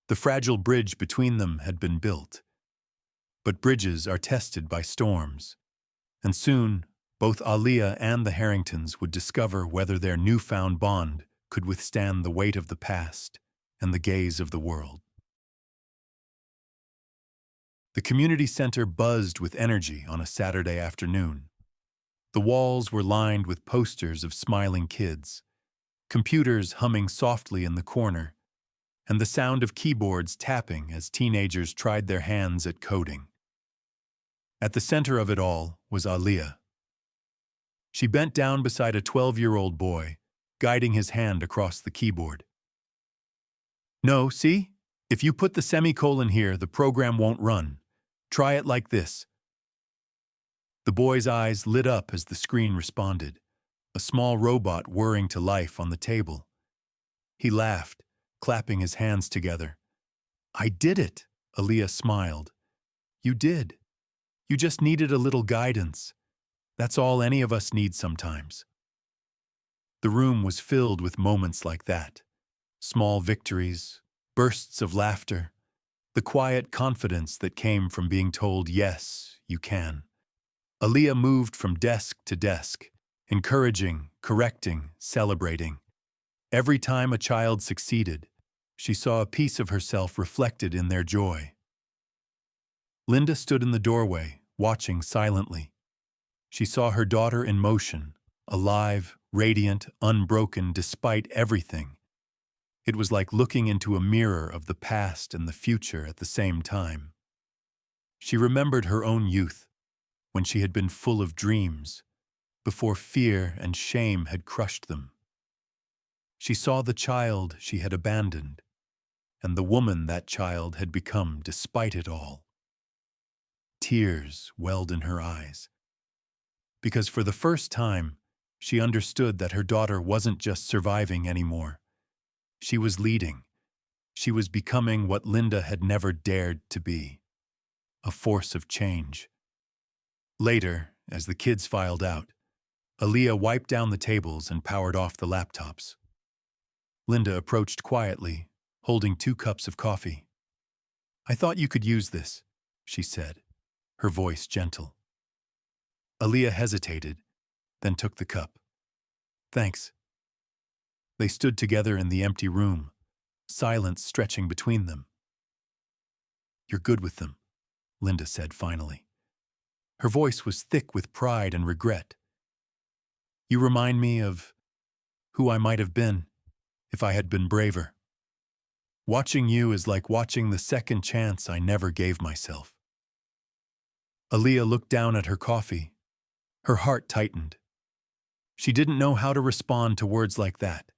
The fragile bridge between them had been built. But bridges are tested by storms. And soon, both Aaliyah and the Harringtons would discover whether their newfound bond could withstand the weight of the past and the gaze of the world. The community center buzzed with energy on a Saturday afternoon. The walls were lined with posters of smiling kids, computers humming softly in the corner, and the sound of keyboards tapping as teenagers tried their hands at coding. At the center of it all was Aaliyah. She bent down beside a 12-year-old boy, guiding his hand across the keyboard. "No, see? If you put the semicolon here, the program won't run. Try it like this." The boy's eyes lit up as the screen responded, a small robot whirring to life on the table. He laughed, clapping his hands together. "I did it," Aaliyah smiled. "You did. You just needed a little guidance. That's all any of us need sometimes." The room was filled with moments like that. Small victories, bursts of laughter, the quiet confidence that came from being told, "Yes, you can." Aaliyah moved from desk to desk, encouraging, correcting, celebrating. Every time a child succeeded, she saw a piece of herself reflected in their joy. Linda stood in the doorway, watching silently. She saw her daughter in motion, alive, radiant, unbroken despite everything. It was like looking into a mirror of the past and the future at the same time. She remembered her own youth, when she had been full of dreams, before fear and shame had crushed them. She saw the child she had abandoned, and the woman that child had become despite it all. Tears welled in her eyes, because for the first time, she understood that her daughter wasn't just surviving anymore. She was leading. She was becoming what Linda had never dared to be, a force of change. Later, as the kids filed out, Aaliyah wiped down the tables and powered off the laptops. Linda approached quietly, holding 2 cups of coffee. "I thought you could use this," she said, her voice gentle. Aaliyah hesitated, then took the cup. "Thanks." They stood together in the empty room, silence stretching between them. "You're good with them," Linda said finally. Her voice was thick with pride and regret. "You remind me of who I might have been if I had been braver. Watching you is like watching the second chance I never gave myself." Aaliyah looked down at her coffee. Her heart tightened. She didn't know how to respond to words like that,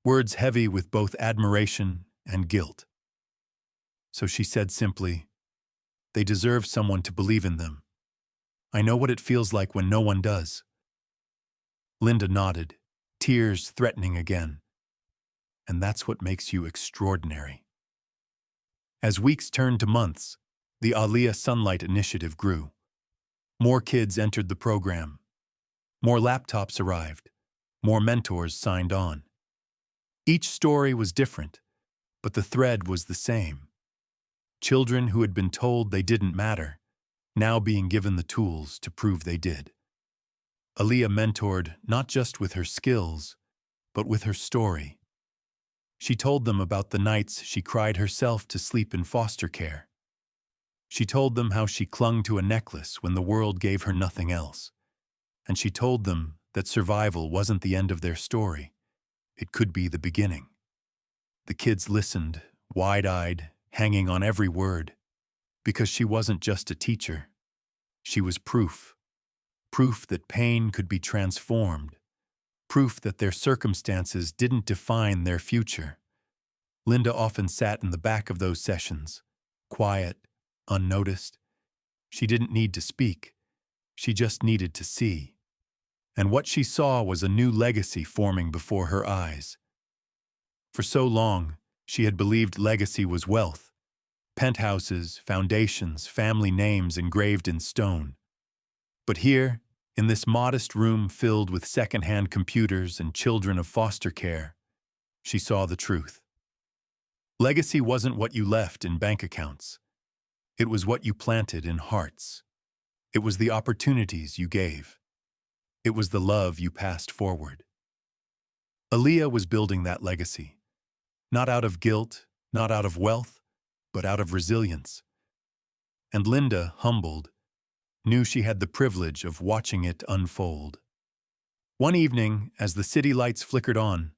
words heavy with both admiration and guilt. So she said simply, "They deserve someone to believe in them. I know what it feels like when no one does." Linda nodded, tears threatening again. "And that's what makes you extraordinary." As weeks turned to months, the Aaliyah Sunlight Initiative grew. More kids entered the program. More laptops arrived. More mentors signed on. Each story was different, but the thread was the same. Children who had been told they didn't matter, now being given the tools to prove they did. Aaliyah mentored not just with her skills, but with her story. She told them about the nights she cried herself to sleep in foster care. She told them how she clung to a necklace when the world gave her nothing else. And she told them that survival wasn't the end of their story. It could be the beginning. The kids listened, wide-eyed, hanging on every word, because she wasn't just a teacher. She was proof. Proof that pain could be transformed. Proof that their circumstances didn't define their future. Linda often sat in the back of those sessions, quiet, unnoticed. She didn't need to speak. She just needed to see. And what she saw was a new legacy forming before her eyes. For so long, she had believed legacy was wealth. Penthouses, foundations, family names engraved in stone. But here, in this modest room filled with second-hand computers and children of foster care, she saw the truth. Legacy wasn't what you left in bank accounts. It was what you planted in hearts. It was the opportunities you gave. It was the love you passed forward. Aaliyah was building that legacy, not out of guilt, not out of wealth, but out of resilience. And Linda, humbled, knew she had the privilege of watching it unfold. One evening, as the city lights flickered on,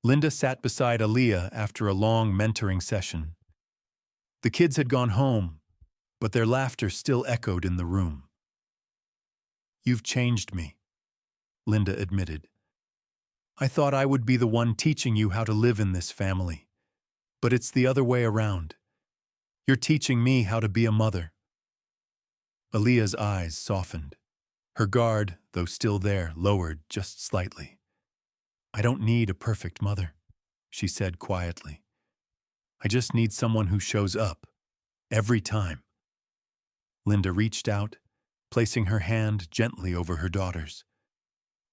Linda sat beside Aaliyah after a long mentoring session. The kids had gone home, but their laughter still echoed in the room. "You've changed me," Linda admitted. "I thought I would be the one teaching you how to live in this family, but it's the other way around. You're teaching me how to be a mother." Aaliyah's eyes softened. Her guard, though still there, lowered just slightly. "I don't need a perfect mother," she said quietly. "I just need someone who shows up, every time." Linda reached out, placing her hand gently over her daughter's.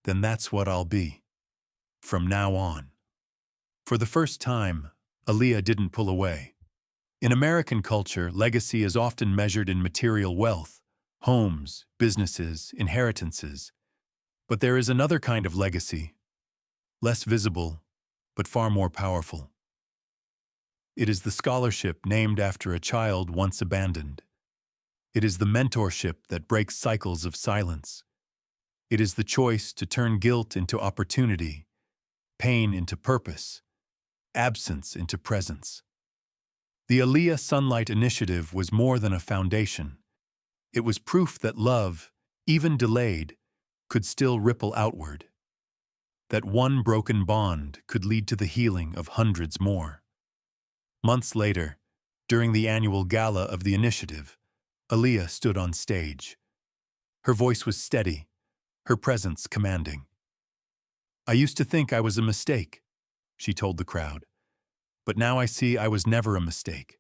"Then that's what I'll be, from now on." For the first time, Aaliyah didn't pull away. In American culture, legacy is often measured in material wealth, homes, businesses, inheritances. But there is another kind of legacy, less visible, but far more powerful. It is the scholarship named after a child once abandoned. It is the mentorship that breaks cycles of silence. It is the choice to turn guilt into opportunity, pain into purpose, absence into presence. The Aaliyah Sunlight Initiative was more than a foundation. It was proof that love, even delayed, could still ripple outward. That one broken bond could lead to the healing of hundreds more. Months later, during the annual gala of the initiative, Aaliyah stood on stage. Her voice was steady, her presence commanding. "I used to think I was a mistake," she told the crowd. "But now I see I was never a mistake.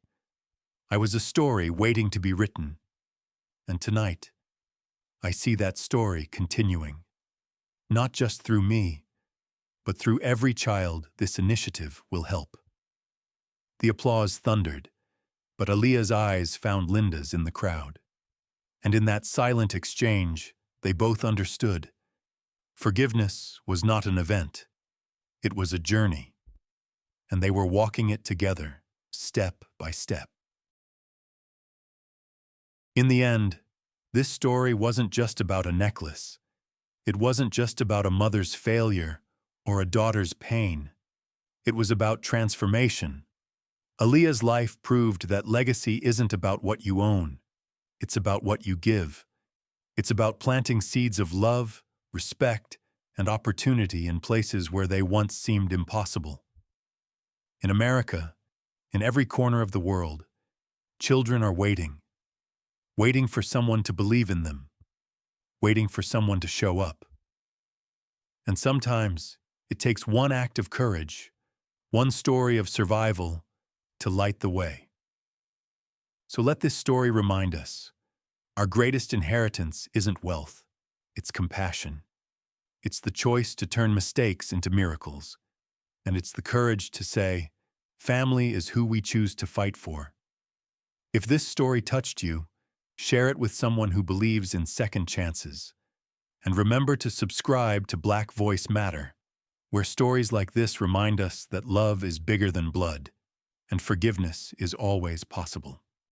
I was a story waiting to be written. And tonight, I see that story continuing. Not just through me, but through every child this initiative will help." The applause thundered, but Aaliyah's eyes found Linda's in the crowd. And in that silent exchange, they both understood. Forgiveness was not an event. It was a journey. And they were walking it together, step by step. In the end, this story wasn't just about a necklace. It wasn't just about a mother's failure or a daughter's pain. It was about transformation. Aaliyah's life proved that legacy isn't about what you own. It's about what you give. It's about planting seeds of love, respect, and opportunity in places where they once seemed impossible. In America, in every corner of the world, children are waiting for someone to believe in them, waiting for someone to show up. And sometimes it takes one act of courage, one story of survival, to light the way. So let this story remind us, our greatest inheritance isn't wealth, it's compassion. It's the choice to turn mistakes into miracles. And it's the courage to say, family is who we choose to fight for. If this story touched you, share it with someone who believes in second chances. And remember to subscribe to Black Voice Matter, where stories like this remind us that love is bigger than blood, and forgiveness is always possible.